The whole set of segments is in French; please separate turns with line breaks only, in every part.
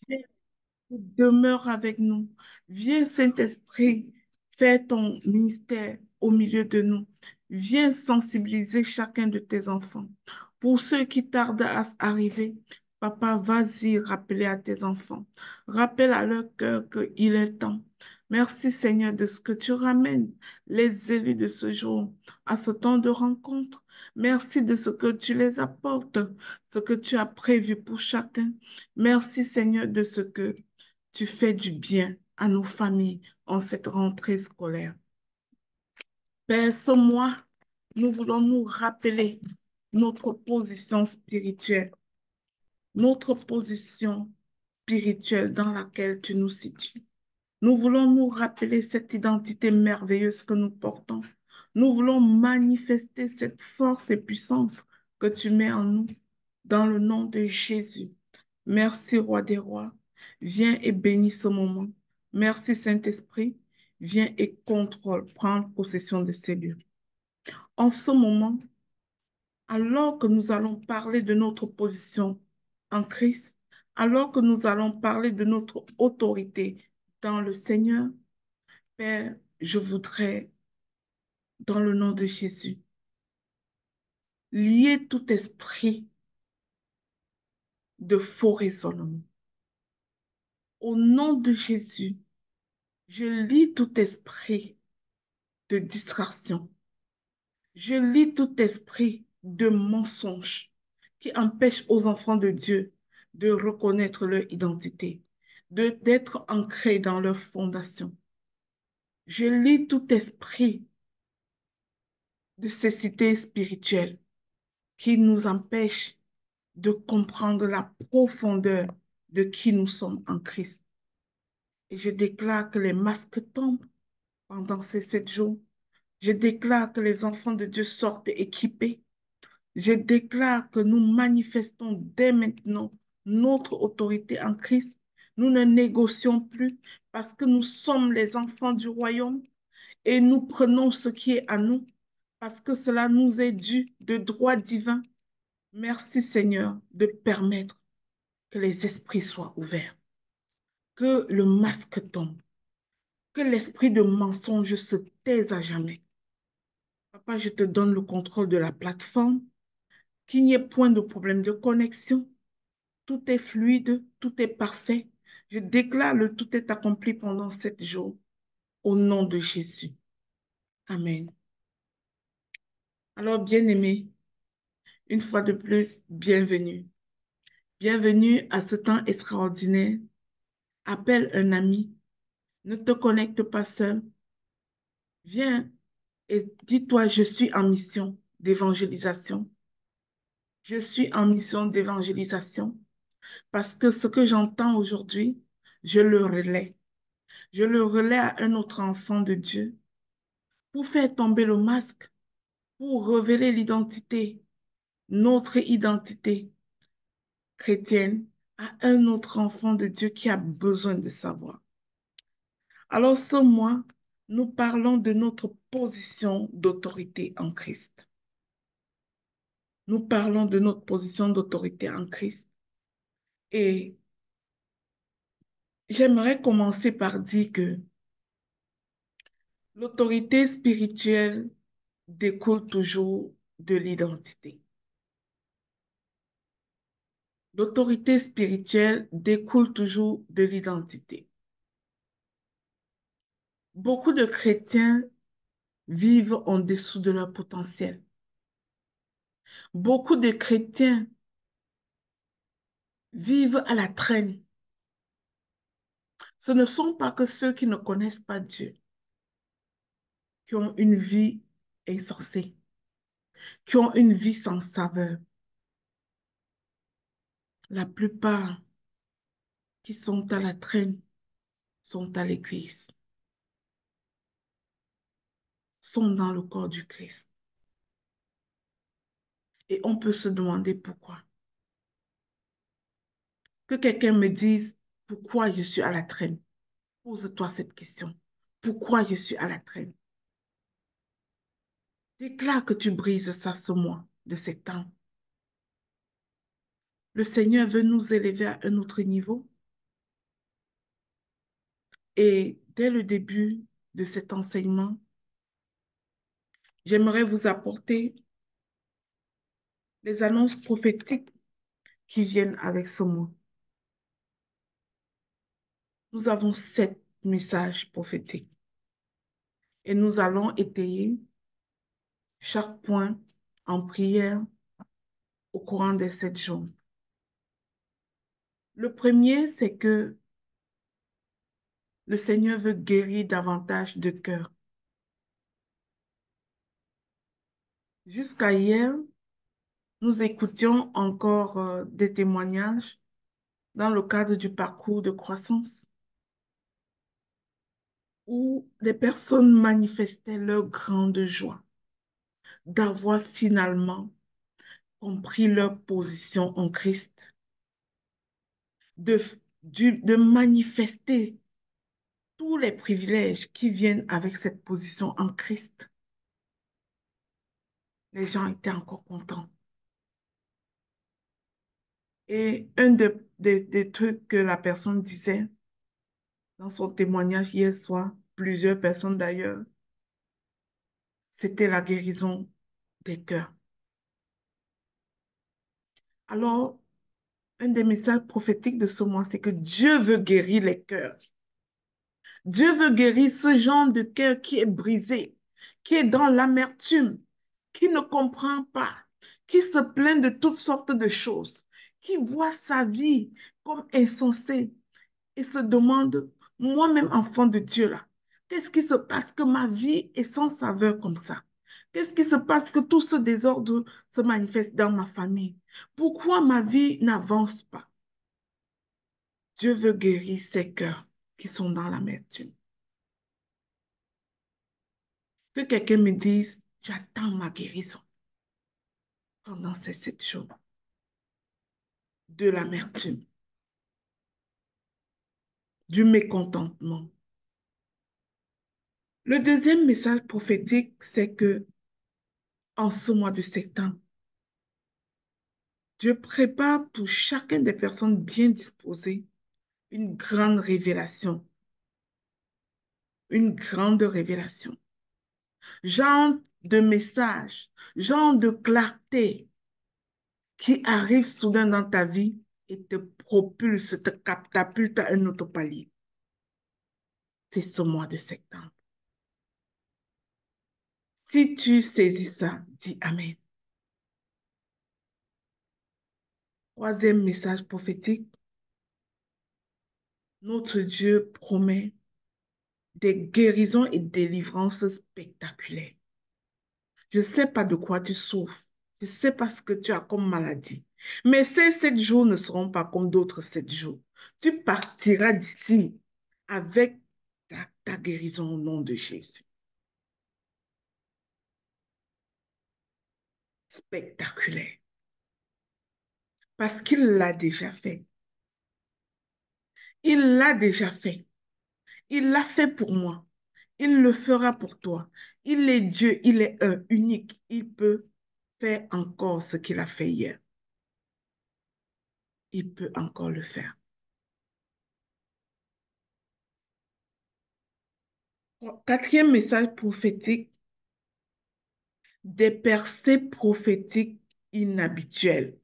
Viens, demeure avec nous. Viens, Saint-Esprit, fais ton ministère au milieu de nous. Viens sensibiliser chacun de tes enfants. Pour ceux qui tardent à arriver, papa, vas-y rappeler à tes enfants. Rappelle à leur cœur qu'il est temps. Merci Seigneur de ce que tu ramènes les élus de ce jour à ce temps de rencontre. Merci de ce que tu les apportes, ce que tu as prévu pour chacun. Merci Seigneur de ce que tu fais du bien à nos familles en cette rentrée scolaire. Père, ce mois, nous voulons nous rappeler notre notre position spirituelle dans laquelle tu nous situes. Nous voulons nous rappeler cette identité merveilleuse que nous portons. Nous voulons manifester cette force et puissance que tu mets en nous dans le nom de Jésus. Merci, Roi des Rois. Viens et bénis ce moment. Merci, Saint-Esprit. Viens et contrôle, prends possession de ces lieux. En ce moment, alors que nous allons parler de notre position en Christ, alors que nous allons parler de notre autorité dans le Seigneur, Père, je voudrais, dans le nom de Jésus, lier tout esprit de faux raisonnement. Au nom de Jésus, je lie tout esprit de distraction. Je lis tout esprit de mensonge qui empêche aux enfants de Dieu de reconnaître leur identité, d'être ancrés dans leur fondation. Je lis tout esprit de cécité spirituelle qui nous empêche de comprendre la profondeur de qui nous sommes en Christ. Et je déclare que les masques tombent pendant ces 7 jours. Je déclare que les enfants de Dieu sortent équipés. Je déclare que nous manifestons dès maintenant notre autorité en Christ. Nous ne négocions plus parce que nous sommes les enfants du royaume et nous prenons ce qui est à nous parce que cela nous est dû de droit divin. Merci Seigneur de permettre que les esprits soient ouverts, que le masque tombe, que l'esprit de mensonge se taise à jamais. Papa, je te donne le contrôle de la plateforme, qu'il n'y ait point de problème de connexion. Tout est fluide, tout est parfait. Je déclare le tout est accompli pendant 7 jours au nom de Jésus. Amen. Alors, bien-aimés, une fois de plus, bienvenue. Bienvenue à ce temps extraordinaire. Appelle un ami. Ne te connecte pas seul. Viens et dis-toi, je suis en mission d'évangélisation. Je suis en mission d'évangélisation parce que ce que j'entends aujourd'hui, je le relais. Je le relais à un autre enfant de Dieu pour faire tomber le masque, pour révéler l'identité, notre identité chrétienne à un autre enfant de Dieu qui a besoin de savoir. Alors ce mois, nous parlons de notre position d'autorité en Christ. Nous parlons de notre position d'autorité en Christ. Et j'aimerais commencer par dire que l'autorité spirituelle découle toujours de l'identité. L'autorité spirituelle découle toujours de l'identité. Beaucoup de chrétiens vivent en dessous de leur potentiel. Beaucoup de chrétiens vivent à la traîne. Ce ne sont pas que ceux qui ne connaissent pas Dieu, qui ont une vie insensée, qui ont une vie sans saveur. La plupart qui sont à la traîne sont à l'église, sont dans le corps du Christ. Et on peut se demander pourquoi. Que quelqu'un me dise pourquoi je suis à la traîne. Pose-toi cette question. Pourquoi je suis à la traîne? Déclare que tu brises ça ce mois de septembre. Le Seigneur veut nous élever à un autre niveau. Et dès le début de cet enseignement, j'aimerais vous apporter les annonces prophétiques qui viennent avec ce mot. Nous avons 7 messages prophétiques et nous allons étayer chaque point en prière au courant des 7 jours. Le premier, c'est que le Seigneur veut guérir davantage de cœurs. Jusqu'à hier, nous écoutions encore des témoignages dans le cadre du parcours de croissance où les personnes manifestaient leur grande joie d'avoir finalement compris leur position en Christ, de, de manifester tous les privilèges qui viennent avec cette position en Christ. Les gens étaient encore contents. Et un des trucs que la personne disait dans son témoignage hier soir, plusieurs personnes d'ailleurs, c'était la guérison des cœurs. Alors, un des messages prophétiques de ce mois, c'est que Dieu veut guérir les cœurs. Dieu veut guérir ce genre de cœur qui est brisé, qui est dans l'amertume, qui ne comprend pas, qui se plaint de toutes sortes de choses, qui voit sa vie comme insensée et se demande, moi-même enfant de Dieu là, qu'est-ce qui se passe que ma vie est sans saveur comme ça? Qu'est-ce qui se passe que tout ce désordre se manifeste dans ma famille? Pourquoi ma vie n'avance pas? Dieu veut guérir ces cœurs qui sont dans l'amertume. Que quelqu'un me dise, j'attends ma guérison pendant ces 7 jours de l'amertume, du mécontentement. Le deuxième message prophétique, c'est que en ce mois de septembre, Dieu prépare pour chacun des personnes bien disposées une grande révélation, une grande révélation. Genre de message, genre de clarté qui arrive soudain dans ta vie et te propulse, te catapulte à un autre palier. C'est ce mois de septembre. Si tu saisis ça, dis Amen. Troisième message prophétique, notre Dieu promet des guérisons et délivrances spectaculaires. Je ne sais pas de quoi tu souffres. Je ne sais pas ce que tu as comme maladie. Mais ces 7 jours ne seront pas comme d'autres 7 jours. Tu partiras d'ici avec ta guérison au nom de Jésus. Spectaculaire. Parce qu'il l'a déjà fait. Il l'a déjà fait. Il l'a fait pour moi. Il le fera pour toi. Il est Dieu, il est unique. Il peut faire encore ce qu'il a fait hier. Il peut encore le faire. Quatrième message prophétique, des percées prophétiques inhabituelles.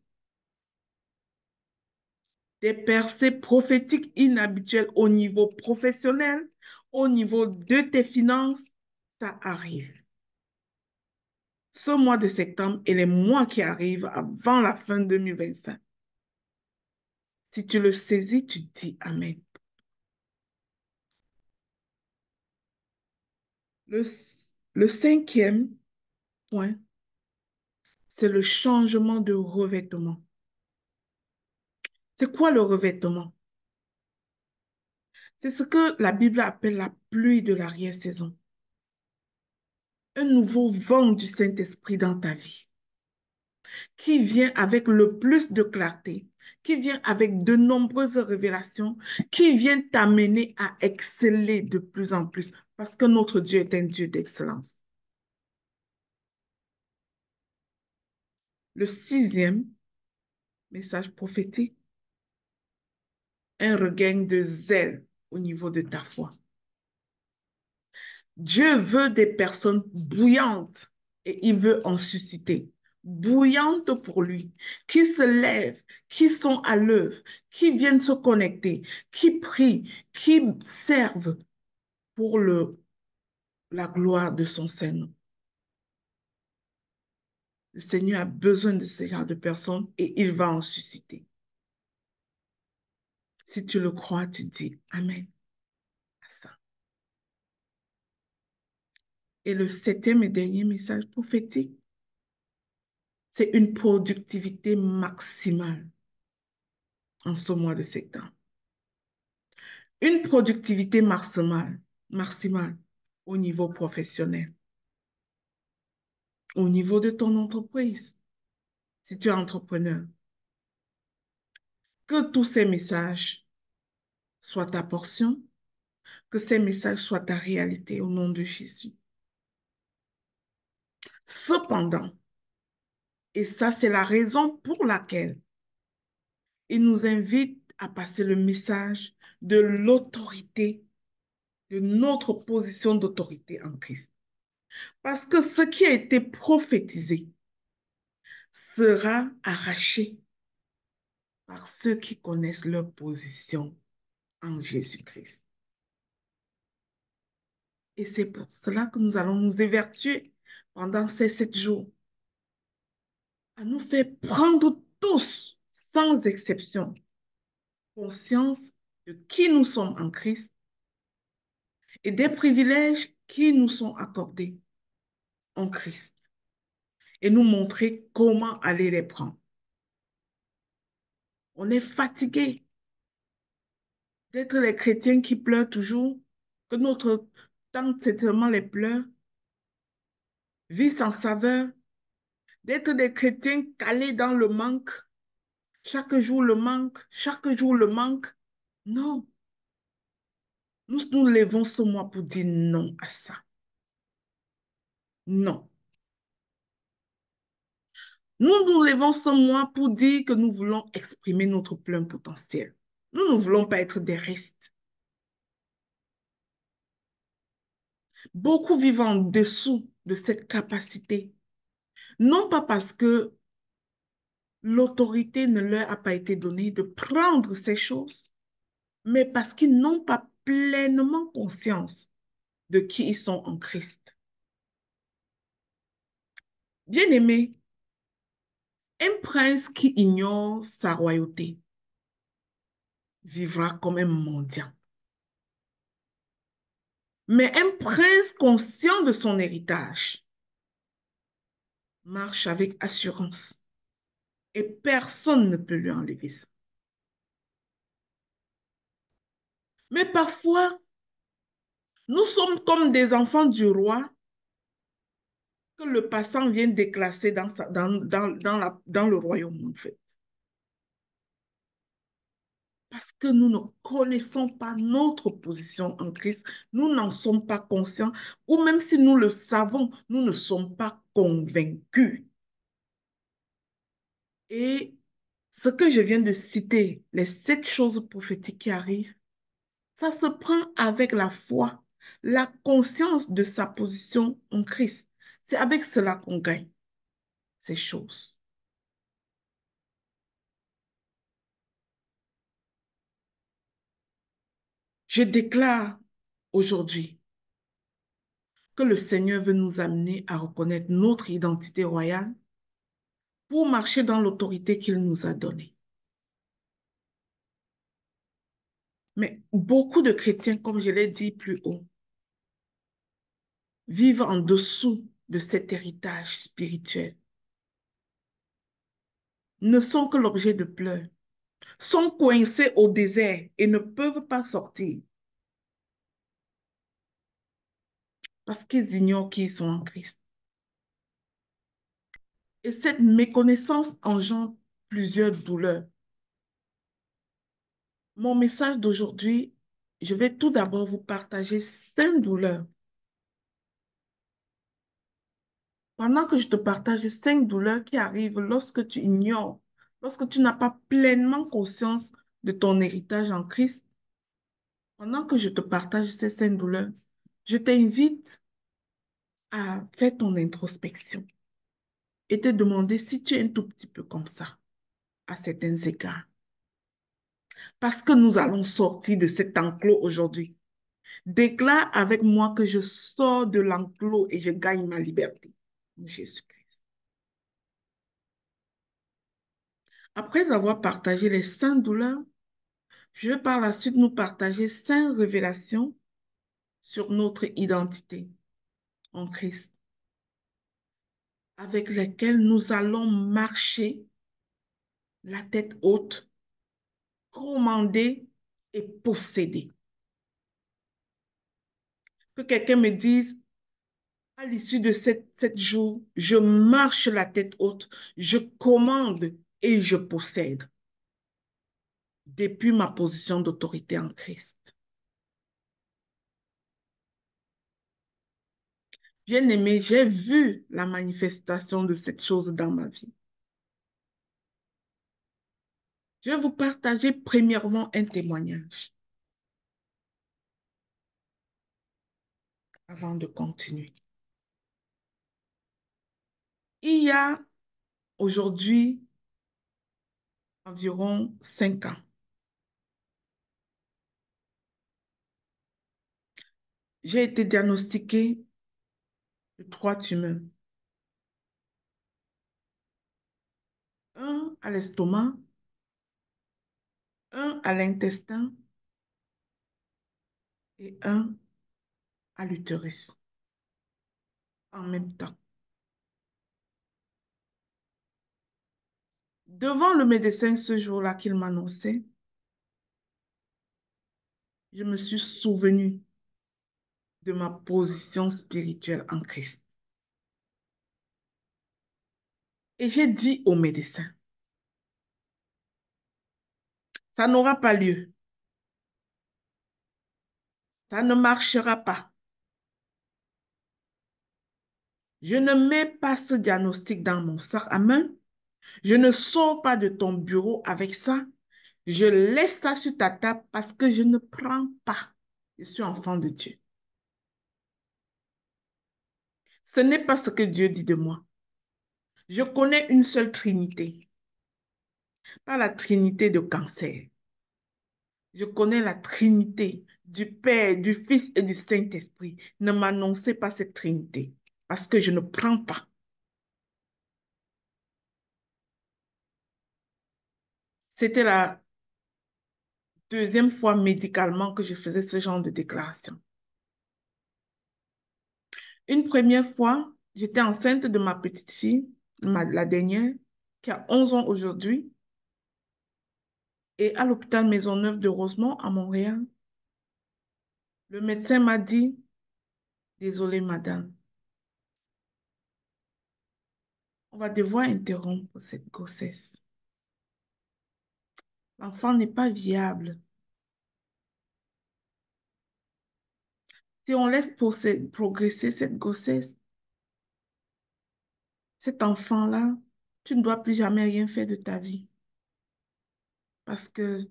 Des percées prophétiques inhabituelles au niveau professionnel, au niveau de tes finances, ça arrive. Ce mois de septembre et les mois qui arrivent avant la fin 2025. Si tu le saisis, tu dis Amen. Le, le cinquième point, c'est le changement de revêtement. C'est quoi le revêtement? C'est ce que la Bible appelle la pluie de l'arrière-saison. Un nouveau vent du Saint-Esprit dans ta vie, qui vient avec le plus de clarté, qui vient avec de nombreuses révélations, qui vient t'amener à exceller de plus en plus, parce que notre Dieu est un Dieu d'excellence. Le sixième message prophétique, un regain de zèle au niveau de ta foi. Dieu veut des personnes bouillantes et il veut en susciter. Bouillantes pour lui, qui se lèvent, qui sont à l'œuvre, qui viennent se connecter, qui prient, qui servent pour la gloire de son Seigneur. Le Seigneur a besoin de ce genre de personnes et il va en susciter. Si tu le crois, tu dis Amen à ça. Et le septième et dernier message prophétique, c'est une productivité maximale en ce mois de septembre. Une productivité maximale au niveau professionnel, au niveau de ton entreprise, si tu es entrepreneur. Que tous ces messages soient ta portion, que ces messages soient ta réalité au nom de Jésus. Cependant, et ça c'est la raison pour laquelle il nous invite à passer le message de l'autorité, de notre position d'autorité en Christ. Parce que ce qui a été prophétisé sera arraché par ceux qui connaissent leur position en Jésus-Christ. Et c'est pour cela que nous allons nous évertuer pendant ces 7 jours à nous faire prendre tous, sans exception, conscience de qui nous sommes en Christ et des privilèges qui nous sont accordés en Christ et nous montrer comment aller les prendre. On est fatigué d'être les chrétiens qui pleurent toujours, que notre temps, c'est seulement les pleurs, vie sans saveur, d'être des chrétiens calés dans le manque, chaque jour le manque, chaque jour le manque. Non, nous nous levons ce mois pour dire non à ça. Non. Nous nous levons ce mois pour dire que nous voulons exprimer notre plein potentiel. Nous ne voulons pas être des restes. Beaucoup vivent en dessous de cette capacité. Non pas parce que l'autorité ne leur a pas été donnée de prendre ces choses, mais parce qu'ils n'ont pas pleinement conscience de qui ils sont en Christ. Bien-aimé, un prince qui ignore sa royauté vivra comme un mendiant. Mais un prince conscient de son héritage marche avec assurance et personne ne peut lui enlever ça. Mais parfois, nous sommes comme des enfants du roi que le passant vient déclasser dans le royaume, en fait. Parce que nous ne connaissons pas notre position en Christ, nous n'en sommes pas conscients, ou même si nous le savons, nous ne sommes pas convaincus. Et ce que je viens de citer, les 7 choses prophétiques qui arrivent, ça se prend avec la foi, la conscience de sa position en Christ. C'est avec cela qu'on gagne ces choses. Je déclare aujourd'hui que le Seigneur veut nous amener à reconnaître notre identité royale pour marcher dans l'autorité qu'il nous a donnée. Mais beaucoup de chrétiens, comme je l'ai dit plus haut, vivent en dessous de cet héritage spirituel, ne sont que l'objet de pleurs, sont coincés au désert et ne peuvent pas sortir parce qu'ils ignorent qui ils sont en Christ. Et cette méconnaissance engendre plusieurs douleurs. Mon message d'aujourd'hui, je vais tout d'abord vous partager 5 douleurs. Pendant que je te partage 5 douleurs qui arrivent lorsque tu ignores, lorsque tu n'as pas pleinement conscience de ton héritage en Christ, Pendant que je te partage ces scènes douleurs, je t'invite à faire ton introspection et te demander si tu es un tout petit peu comme ça à certains égards. Parce que nous allons sortir de cet enclos aujourd'hui. Déclare avec moi que je sors de l'enclos et je gagne ma liberté. Jésus-Christ. Après avoir partagé les cinq douleurs, je vais par la suite nous partager cinq révélations sur notre identité en Christ, avec lesquelles nous allons marcher la tête haute, commander et posséder. Que quelqu'un me dise, à l'issue de sept jours, je marche la tête haute, je commande et je possède depuis ma position d'autorité en Christ. Bien-aimé, j'ai vu la manifestation de cette chose dans ma vie. Je vais vous partager premièrement un témoignage avant de continuer. Il y a aujourd'hui environ 5 ans, j'ai été diagnostiquée de 3 tumeurs. Un à l'estomac, un à l'intestin et un à l'utérus en même temps. Devant le médecin ce jour-là qu'il m'annonçait, je me suis souvenue de ma position spirituelle en Christ. Et j'ai dit au médecin, ça n'aura pas lieu, ça ne marchera pas. Je ne mets pas ce diagnostic dans mon sac à main. Je ne sors pas de ton bureau avec ça. Je laisse ça sur ta table parce que je ne prends pas. Je suis enfant de Dieu. Ce n'est pas ce que Dieu dit de moi. Je connais une seule Trinité, pas la Trinité de cancer. Je connais la Trinité du Père, du Fils et du Saint-Esprit. Ne m'annoncez pas cette Trinité parce que je ne prends pas. C'était la deuxième fois médicalement que je faisais ce genre de déclaration. Une première fois, j'étais enceinte de ma petite fille, la dernière, qui a 11 ans aujourd'hui, et à l'hôpital Maisonneuve de Rosemont à Montréal. Le médecin m'a dit, désolée madame, on va devoir interrompre cette grossesse. L'enfant n'est pas viable. Si on laisse progresser cette grossesse, cet enfant-là, tu ne dois plus jamais rien faire de ta vie parce que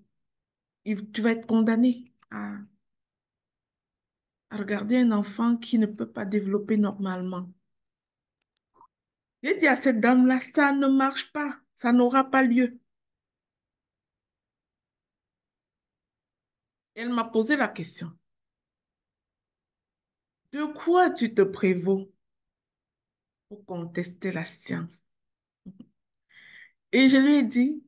tu vas être condamné à regarder un enfant qui ne peut pas développer normalement. J'ai dit à cette dame-là, ça ne marche pas, ça n'aura pas lieu. Elle m'a posé la question, de quoi tu te prévaux pour contester la science? Et je lui ai dit,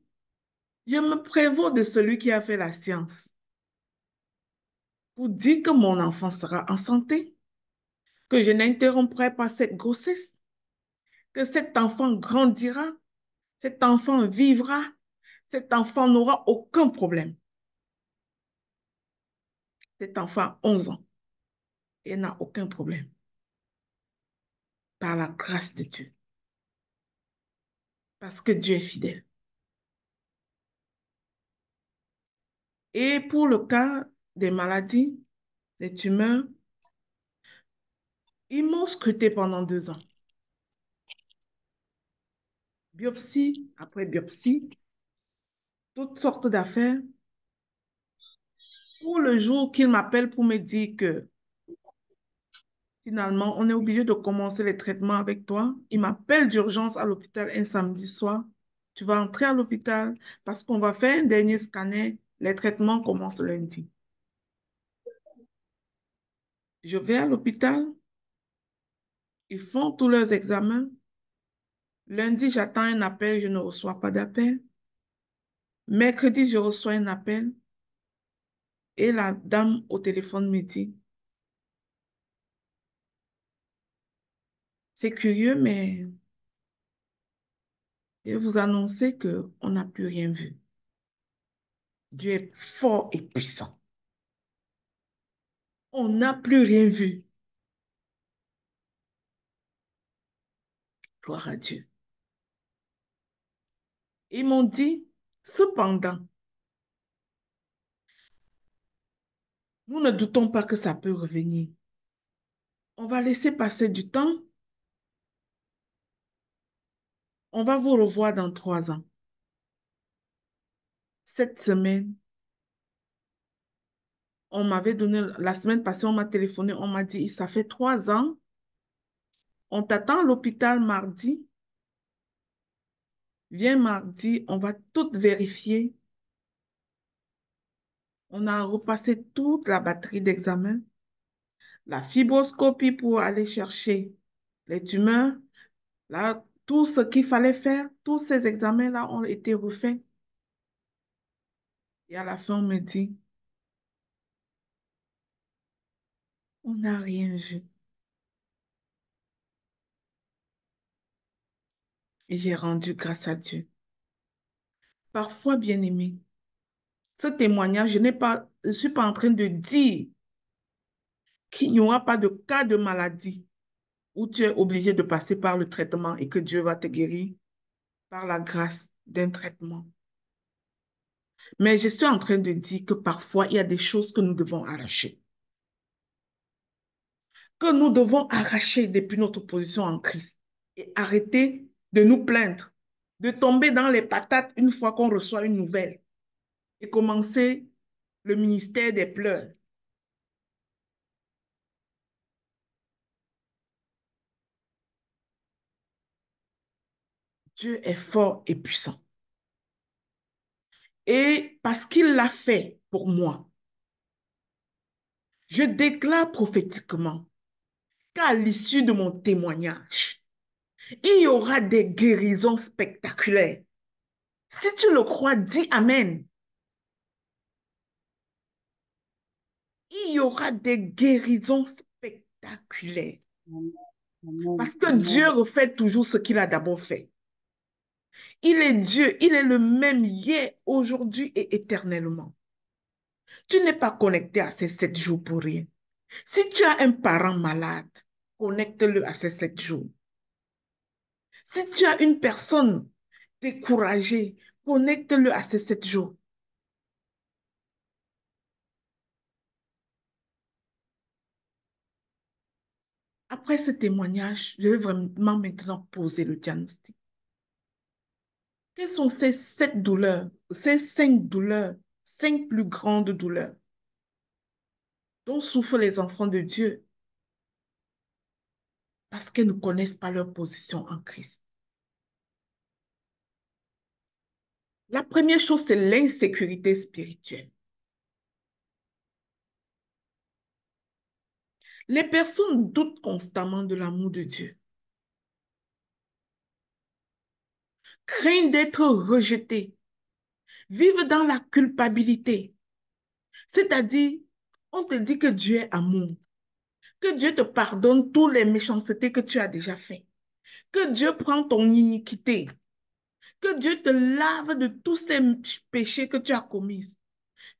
je me prévaux de celui qui a fait la science pour dire que mon enfant sera en santé, que je n'interromprai pas cette grossesse, que cet enfant grandira, cet enfant vivra, cet enfant n'aura aucun problème. Cet enfant a 11 ans et n'a aucun problème par la grâce de Dieu, parce que Dieu est fidèle. Et pour le cas des maladies, des tumeurs, ils m'ont scruté pendant 2 ans. Biopsie après biopsie, toutes sortes d'affaires. Pour le jour qu'il m'appelle pour me dire que finalement, on est obligé de commencer les traitements avec toi, il m'appelle d'urgence à l'hôpital un samedi soir. Tu vas entrer à l'hôpital parce qu'on va faire un dernier scanner. Les traitements commencent lundi. Je vais à l'hôpital, ils font tous leurs examens. Lundi, j'attends un appel, je ne reçois pas d'appel. Mercredi, je reçois un appel et la dame au téléphone me dit, c'est curieux, mais je vais vous annoncer qu'on n'a plus rien vu. Dieu est fort et puissant. On n'a plus rien vu. Gloire à Dieu. Ils m'ont dit, cependant, nous ne doutons pas que ça peut revenir. On va laisser passer du temps. On va vous revoir dans 3 ans. Cette semaine, on m'avait donné, la semaine passée, on m'a téléphoné, on m'a dit, ça fait 3 ans. On t'attend à l'hôpital mardi. Viens mardi, on va tout vérifier. On a repassé toute la batterie d'examen, la fibroscopie pour aller chercher les tumeurs. Là, tout ce qu'il fallait faire, tous ces examens-là ont été refaits. Et à la fin, on me dit, on n'a rien vu. Et j'ai rendu grâce à Dieu. Parfois, bien aimé, ce témoignage, je ne suis pas en train de dire qu'il n'y aura pas de cas de maladie où tu es obligé de passer par le traitement et que Dieu va te guérir par la grâce d'un traitement. Mais je suis en train de dire que parfois, il y a des choses que nous devons arracher. Que nous devons arracher depuis notre position en Christ et arrêter de nous plaindre, de tomber dans les patates une fois qu'on reçoit une nouvelle et commencer le ministère des pleurs. Dieu est fort et puissant. Et parce qu'il l'a fait pour moi, je déclare prophétiquement qu'à l'issue de mon témoignage, il y aura des guérisons spectaculaires. Si tu le crois, dis Amen. Il y aura des guérisons spectaculaires.
Amen. Amen.
Parce que Dieu
Amen.
refait toujours ce qu'il a d'abord fait. Il est Dieu, il est le même hier, aujourd'hui et éternellement. Tu n'es pas connecté à ces 7 jours pour rien. Si tu as un parent malade, connecte-le à ces 7 jours. Si tu as une personne découragée, connecte-le à ces 7 jours. Après ce témoignage, je vais vraiment maintenant poser le diagnostic. Quelles sont ces 7 douleurs, ces 5 douleurs, 5 plus grandes douleurs dont souffrent les enfants de Dieu parce qu'ils ne connaissent pas leur position en Christ? La première chose, c'est l'insécurité spirituelle. Les personnes doutent constamment de l'amour de Dieu, craignent d'être rejetées, vivent dans la culpabilité. C'est-à-dire, on te dit que Dieu est amour, que Dieu te pardonne toutes les méchancetés que tu as déjà faites, que Dieu prend ton iniquité, que Dieu te lave de tous ces péchés que tu as commis,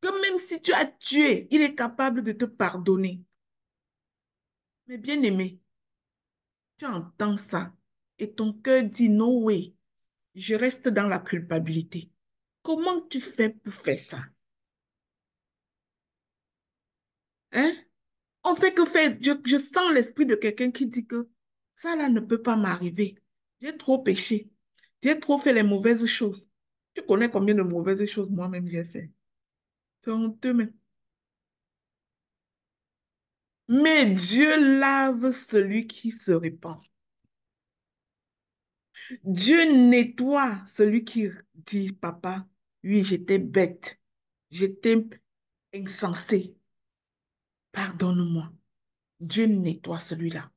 que même si tu as tué, il est capable de te pardonner. Mais bien aimé, tu entends ça et ton cœur dit no way, je reste dans la culpabilité. Comment tu fais pour faire ça? Hein? On fait que faire? Je sens l'esprit de quelqu'un qui dit que ça là ne peut pas m'arriver. J'ai trop péché. J'ai trop fait les mauvaises choses. Tu connais combien de mauvaises choses moi-même j'ai fait? C'est honteux même. Mais Dieu lave celui qui se répand. Dieu nettoie celui qui dit, papa, oui, j'étais bête, j'étais insensé, pardonne-moi. Dieu nettoie celui-là.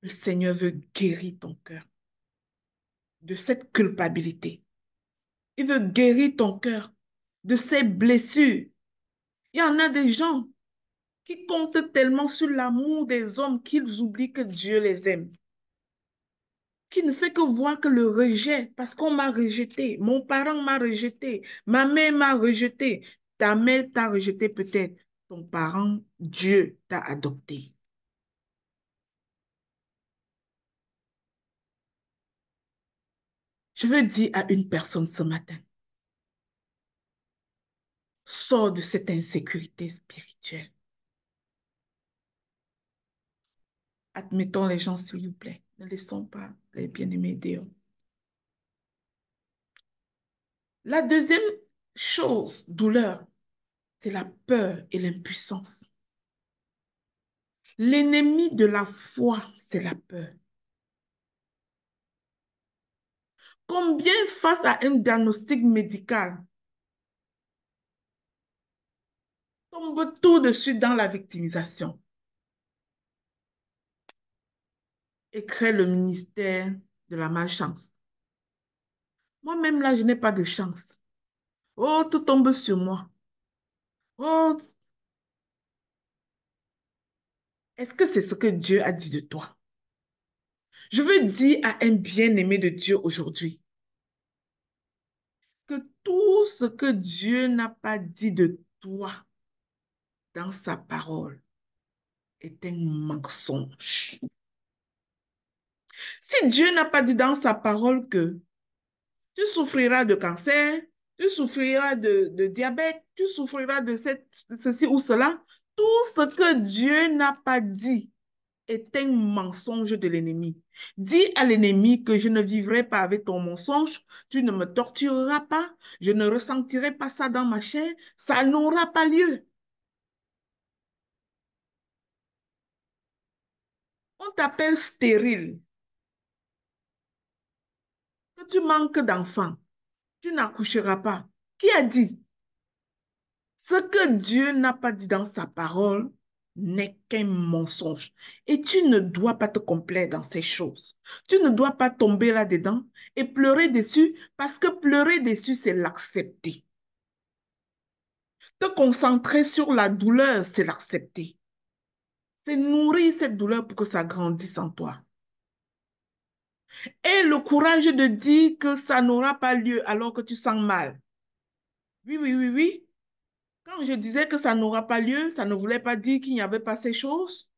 Le Seigneur veut guérir ton cœur de cette culpabilité. Il veut guérir ton cœur de ces blessures. Il y en a des gens qui comptent tellement sur l'amour des hommes qu'ils oublient que Dieu les aime. Qui ne fait que voir que le rejet, parce qu'on m'a rejeté, mon parent m'a rejeté, ma mère m'a rejeté, ta mère t'a rejeté peut-être, ton parent, Dieu t'a adopté. Je veux dire à une personne ce matin, sors de cette insécurité spirituelle. Admettons les gens, s'il vous plaît. Ne laissons pas les bien-aimés dehors. La deuxième chose, douleur, c'est la peur et l'impuissance. L'ennemi de la foi, c'est la peur. Combien face à un diagnostic médical tombe tout de suite dans la victimisation et crée le ministère de la malchance. Moi-même, là, je n'ai pas de chance. Oh, tout tombe sur moi. Oh, est-ce que c'est ce que Dieu a dit de toi? Je veux dire à un bien-aimé de Dieu aujourd'hui que tout ce que Dieu n'a pas dit de toi dans sa parole est un mensonge. Si Dieu n'a pas dit dans sa parole que tu souffriras de cancer, tu souffriras de diabète, tu souffriras de ceci ou cela, tout ce que Dieu n'a pas dit est un mensonge de l'ennemi. Dis à l'ennemi que je ne vivrai pas avec ton mensonge, tu ne me tortureras pas, je ne ressentirai pas ça dans ma chair, ça n'aura pas lieu. On t'appelle stérile, que tu manques d'enfants, tu n'accoucheras pas. Qui a dit? Ce que Dieu n'a pas dit dans sa parole n'est qu'un mensonge. Et tu ne dois pas te complaire dans ces choses. Tu ne dois pas tomber là-dedans et pleurer dessus parce que pleurer dessus, c'est l'accepter. Te concentrer sur la douleur, c'est l'accepter. C'est nourrir cette douleur pour que ça grandisse en toi. Et le courage de dire que ça n'aura pas lieu alors que tu sens mal. Oui, oui, oui, oui. Quand je disais que ça n'aura pas lieu, ça ne voulait pas dire qu'il n'y avait pas ces choses.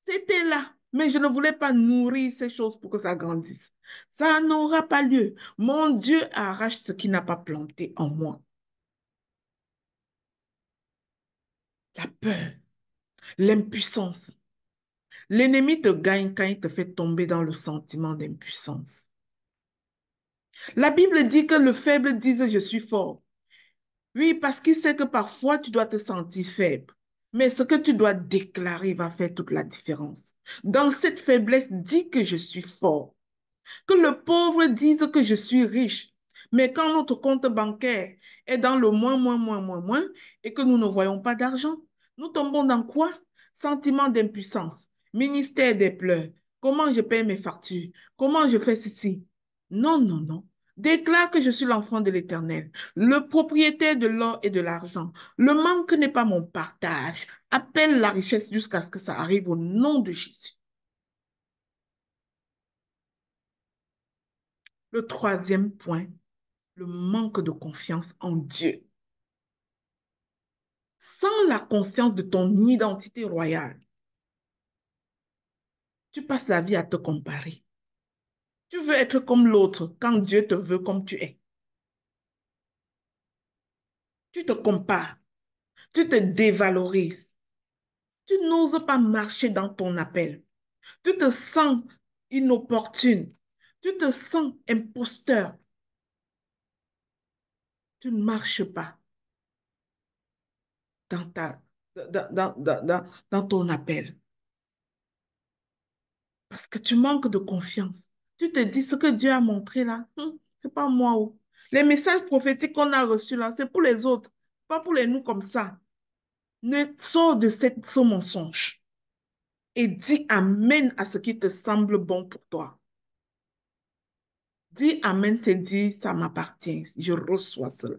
C'était là, mais je ne voulais pas nourrir ces choses pour que ça grandisse. Ça n'aura pas lieu. Mon Dieu arrache ce qui n'a pas planté en moi. La peur, l'impuissance. L'ennemi te gagne quand il te fait tomber dans le sentiment d'impuissance. La Bible dit que le faible dise je suis fort. Oui, parce qu'il sait que parfois tu dois te sentir faible. Mais ce que tu dois déclarer va faire toute la différence. Dans cette faiblesse, dis que je suis fort. Que le pauvre dise que je suis riche. Mais quand notre compte bancaire est dans le moins, et que nous ne voyons pas d'argent, nous tombons dans quoi? Sentiment d'impuissance, ministère des pleurs. Comment je paie mes factures? Comment je fais ceci? Non, non, non. Déclare que je suis l'enfant de l'Éternel, le propriétaire de l'or et de l'argent. Le manque n'est pas mon partage. Appelle la richesse jusqu'à ce que ça arrive au nom de Jésus. Le troisième point, le manque de confiance en Dieu. Sans la conscience de ton identité royale, tu passes la vie à te comparer. Tu veux être comme l'autre quand Dieu te veut comme tu es. Tu te compares, tu te dévalorises. Tu n'oses pas marcher dans ton appel. Tu te sens inopportune. Tu te sens imposteur. Tu ne marches pas dans dans ton appel. Parce que tu manques de confiance. Tu te dis ce que Dieu a montré là, c'est pas moi. Oh. Les messages prophétiques qu'on a reçus là, c'est pour les autres, pas pour les nous comme ça. Ne sors de ce mensonge et dis Amen à ce qui te semble bon pour toi. Dis Amen, c'est dire ça m'appartient, je reçois cela.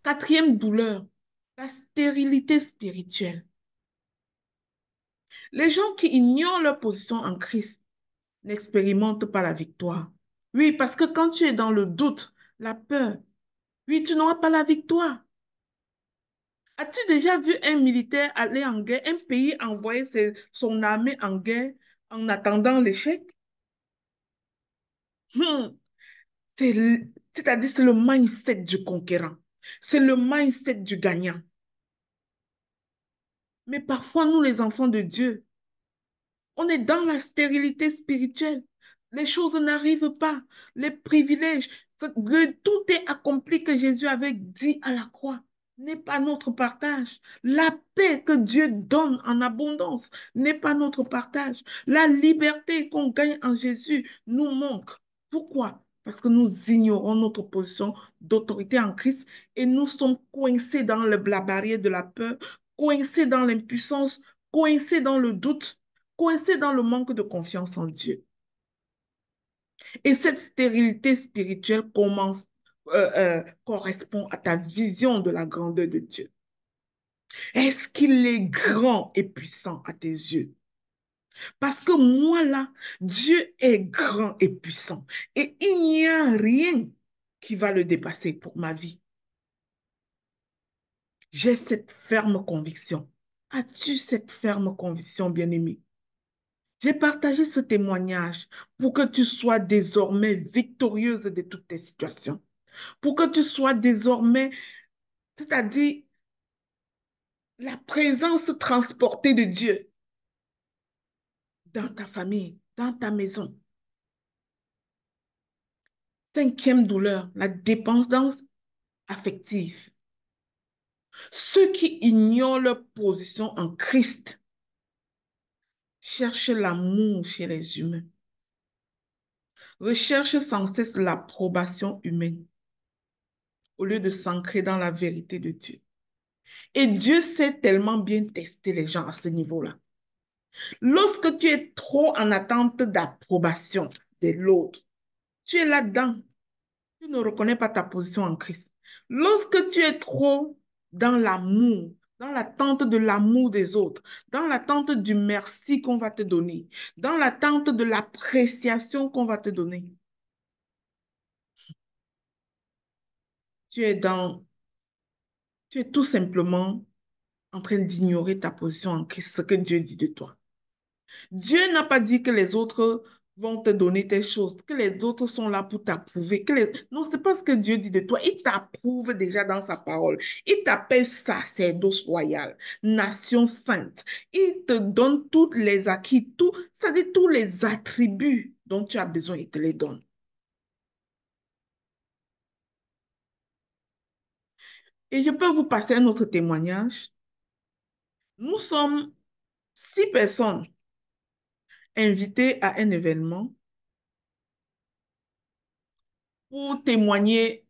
Quatrième douleur, la stérilité spirituelle. Les gens qui ignorent leur position en Christ n'expérimentent pas la victoire. Oui, parce que quand tu es dans le doute, la peur, oui, tu n'auras pas la victoire. As-tu déjà vu un militaire aller en guerre, un pays envoyer son armée en guerre en attendant l'échec? Hmm, c'est-à-dire, c'est le mindset du conquérant. C'est le mindset du gagnant. Mais parfois, nous, les enfants de Dieu, on est dans la stérilité spirituelle. Les choses n'arrivent pas. Les privilèges, tout est accompli que Jésus avait dit à la croix n'est pas notre partage. La paix que Dieu donne en abondance n'est pas notre partage. La liberté qu'on gagne en Jésus nous manque. Pourquoi? Parce que nous ignorons notre position d'autorité en Christ et nous sommes coincés dans la barrière de la peur, coincés dans l'impuissance, coincés dans le doute, coincés dans le manque de confiance en Dieu. Et cette stérilité spirituelle correspond à ta vision de la grandeur de Dieu. Est-ce qu'il est grand et puissant à tes yeux? Parce que moi, là, Dieu est grand et puissant. Et il n'y a rien qui va le dépasser pour ma vie. J'ai cette ferme conviction. As-tu cette ferme conviction, bien-aimé? J'ai partagé ce témoignage pour que tu sois désormais victorieuse de toutes tes situations. Pour que tu sois désormais, c'est-à-dire la présence transportée de Dieu dans ta famille, dans ta maison. Cinquième douleur, la dépendance affective. Ceux qui ignorent leur position en Christ cherchent l'amour chez les humains, recherchent sans cesse l'approbation humaine au lieu de s'ancrer dans la vérité de Dieu. Et Dieu sait tellement bien tester les gens à ce niveau-là. Lorsque tu es trop en attente d'approbation de l'autre, tu es là-dedans. Tu ne reconnais pas ta position en Christ. Lorsque tu es trop dans l'amour, dans l'attente de l'amour des autres, dans l'attente du merci qu'on va te donner, dans l'attente de l'appréciation qu'on va te donner, tu es dans, tu es tout simplement en train d'ignorer ta position en Christ, ce que Dieu dit de toi. Dieu n'a pas dit que les autres vont te donner tes choses, que les autres sont là pour t'approuver. Non, c'est pas ce que Dieu dit de toi. Il t'approuve déjà dans sa parole. Il t'appelle sacerdoce royal, nation sainte. Il te donne tous les acquis, c'est-à-dire tous les attributs dont tu as besoin, il te les donne. Et je peux vous passer un autre témoignage. Nous sommes 6 personnes invitées à un événement pour témoigner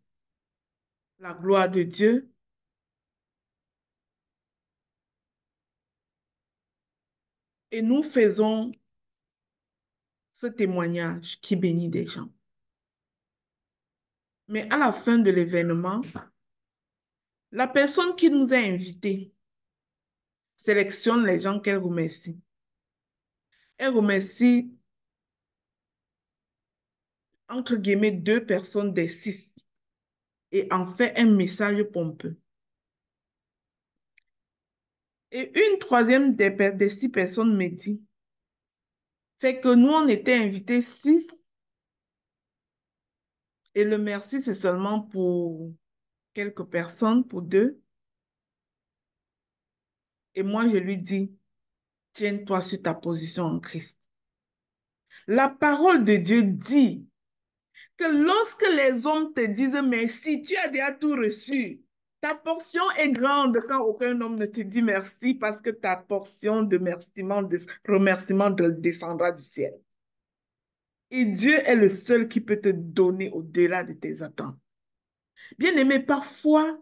la gloire de Dieu. Et nous faisons ce témoignage qui bénit des gens. Mais à la fin de l'événement, la personne qui nous a invités sélectionne les gens qu'elle remercie. Elle remercie, entre guillemets, 2 personnes des 6 et en fait un message pompeux. Et une troisième des 6 personnes me dit, c'est que nous, on était invités 6 et le merci, c'est seulement pour quelques personnes, pour 2. Et moi, je lui dis, tiens-toi sur ta position en Christ. La parole de Dieu dit que lorsque les hommes te disent merci, tu as déjà tout reçu. Ta portion est grande quand aucun homme ne te dit merci parce que ta portion de remerciement descendra du ciel. Et Dieu est le seul qui peut te donner au-delà de tes attentes. Bien-aimé, parfois,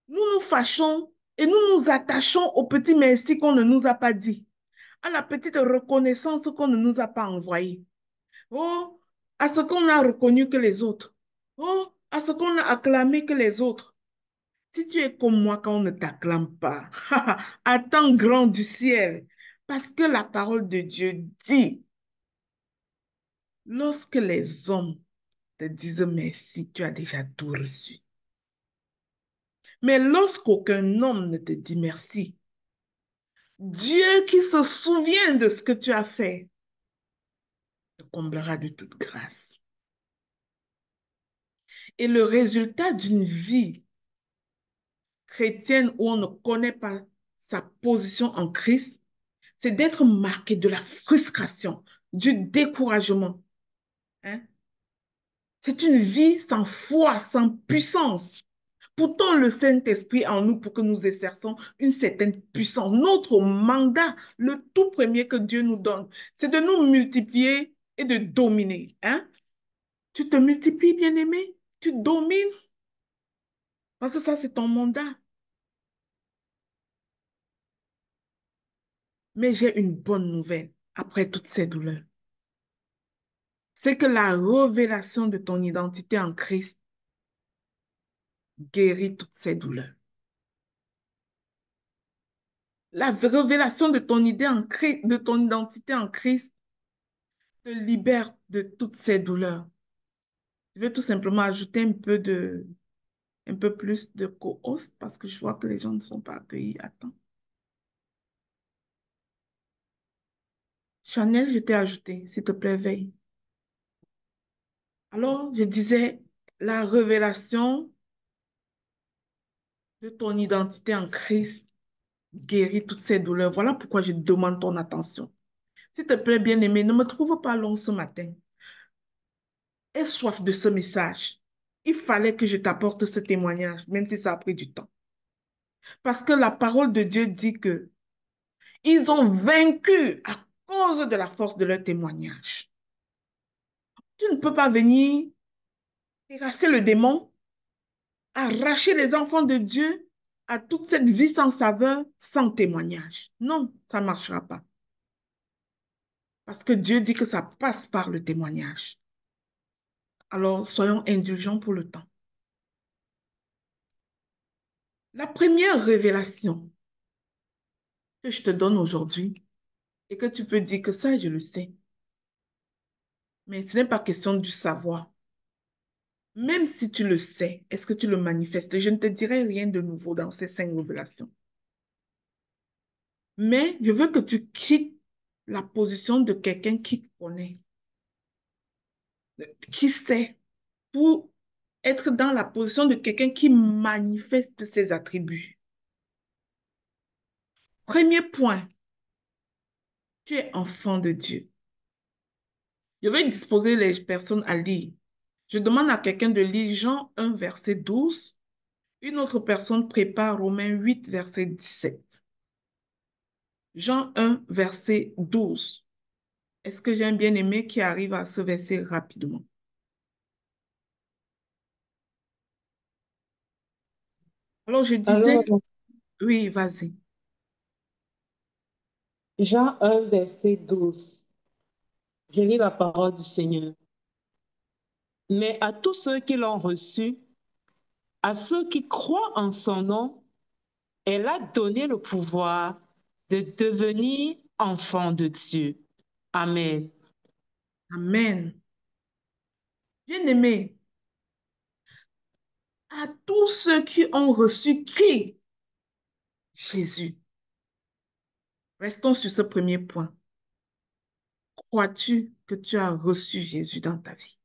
nous nous fâchons et nous nous attachons au petit merci qu'on ne nous a pas dit, à la petite reconnaissance qu'on ne nous a pas envoyée. Oh, à ce qu'on a reconnu que les autres. Oh, à ce qu'on a acclamé que les autres. Si tu es comme moi quand on ne t'acclame pas, attends grand du ciel. Parce que la parole de Dieu dit, lorsque les hommes te disent merci, tu as déjà tout reçu. Mais lorsqu'aucun homme ne te dit merci, Dieu qui se souvient de ce que tu as fait, te comblera de toute grâce. Et le résultat d'une vie chrétienne où on ne connaît pas sa position en Christ, c'est d'être marqué de la frustration, du découragement. Hein? C'est une vie sans foi, sans puissance. Pourtant, le Saint-Esprit est en nous pour que nous exerçons une certaine puissance. Notre mandat, le tout premier que Dieu nous donne, c'est de nous multiplier et de dominer. Hein? Tu te multiplies, bien-aimé, tu domines, parce que ça, c'est ton mandat. Mais j'ai une bonne nouvelle après toutes ces douleurs. C'est que la révélation de ton identité en Christ guérit toutes ces douleurs. La révélation de ton idée en Christ, de ton identité en Christ te libère de toutes ces douleurs. Je vais tout simplement ajouter un peu plus de co-host parce que je vois que les gens ne sont pas accueillis. Attends. Chanel, je t'ai ajouté. S'il te plaît, veille. Alors, je disais, la révélation de ton identité en Christ guérit toutes ces douleurs. Voilà pourquoi je demande ton attention. S'il te plaît, bien-aimé, ne me trouve pas long ce matin. Aie soif de ce message. Il fallait que je t'apporte ce témoignage, même si ça a pris du temps. Parce que la parole de Dieu dit que ils ont vaincu à cause de la force de leur témoignage. Tu ne peux pas venir terrasser le démon, arracher les enfants de Dieu à toute cette vie sans saveur, sans témoignage. Non, ça ne marchera pas. Parce que Dieu dit que ça passe par le témoignage. Alors, soyons indulgents pour le temps. La première révélation que je te donne aujourd'hui, et que tu peux dire que ça, je le sais. Mais ce n'est pas question du savoir. Même si tu le sais, est-ce que tu le manifestes? Je ne te dirai rien de nouveau dans ces 5 révélations. Mais je veux que tu quittes la position de quelqu'un qui connaît, qui sait, pour être dans la position de quelqu'un qui manifeste ses attributs. Premier point, tu es enfant de Dieu. Je vais disposer les personnes à lire. Je demande à quelqu'un de lire Jean 1, verset 12. Une autre personne prépare Romains 8, verset 17. Jean 1, verset 12. Est-ce que j'ai un bien-aimé qui arrive à ce verset rapidement? Alors je disais,
Alors,
oui, vas-y.
Jean 1, verset 12. Je lis la parole du Seigneur. Mais à tous ceux qui l'ont reçu, à ceux qui croient en son nom, elle a donné le pouvoir de devenir enfants de Dieu. Amen.
Amen. Bien-aimé, à tous ceux qui ont reçu qui? Jésus. Restons sur ce premier point. Crois-tu que tu as reçu Jésus dans ta vie?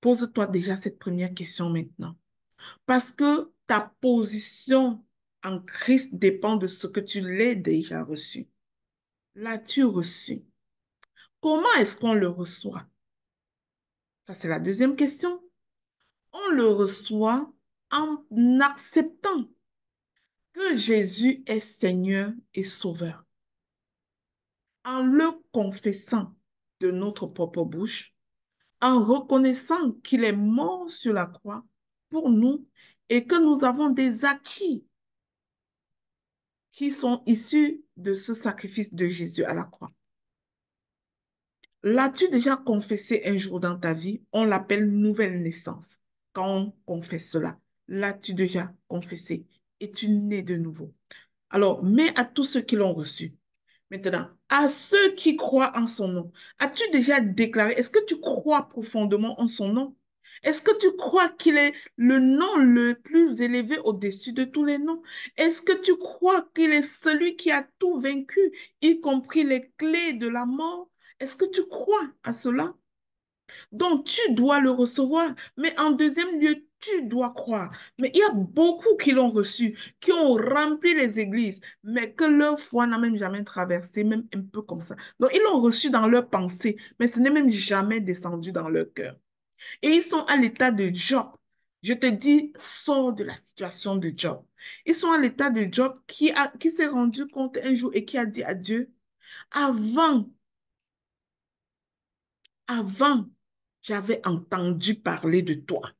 Pose-toi déjà cette première question maintenant. Parce que ta position en Christ dépend de ce que tu l'as déjà reçu. L'as-tu reçu? Comment est-ce qu'on le reçoit? Ça, c'est la deuxième question. On le reçoit en acceptant que Jésus est Seigneur et Sauveur, en le confessant de notre propre bouche, en reconnaissant qu'il est mort sur la croix pour nous et que nous avons des acquis qui sont issus de ce sacrifice de Jésus à la croix. L'as-tu déjà confessé un jour dans ta vie? On l'appelle nouvelle naissance. Quand on confesse cela, l'as-tu déjà confessé? Es-tu né de nouveau? Alors, mais à tous ceux qui l'ont reçu, maintenant, à ceux qui croient en son nom, as-tu déjà déclaré, est-ce que tu crois profondément en son nom? Est-ce que tu crois qu'il est le nom le plus élevé au-dessus de tous les noms? Est-ce que tu crois qu'il est celui qui a tout vaincu, y compris les clés de la mort? Est-ce que tu crois à cela? Donc, tu dois le recevoir. Mais en deuxième lieu, tu dois croire. Mais il y a beaucoup qui l'ont reçu, qui ont rempli les églises, mais que leur foi n'a même jamais traversé, même un peu comme ça. Donc, ils l'ont reçu dans leur pensée, mais ce n'est même jamais descendu dans leur cœur. Et ils sont à l'état de Job. Je te dis, sors de la situation de Job. Ils sont à l'état de Job qui s'est rendu compte un jour et qui a dit à Dieu, avant avant, j'avais entendu parler de toi,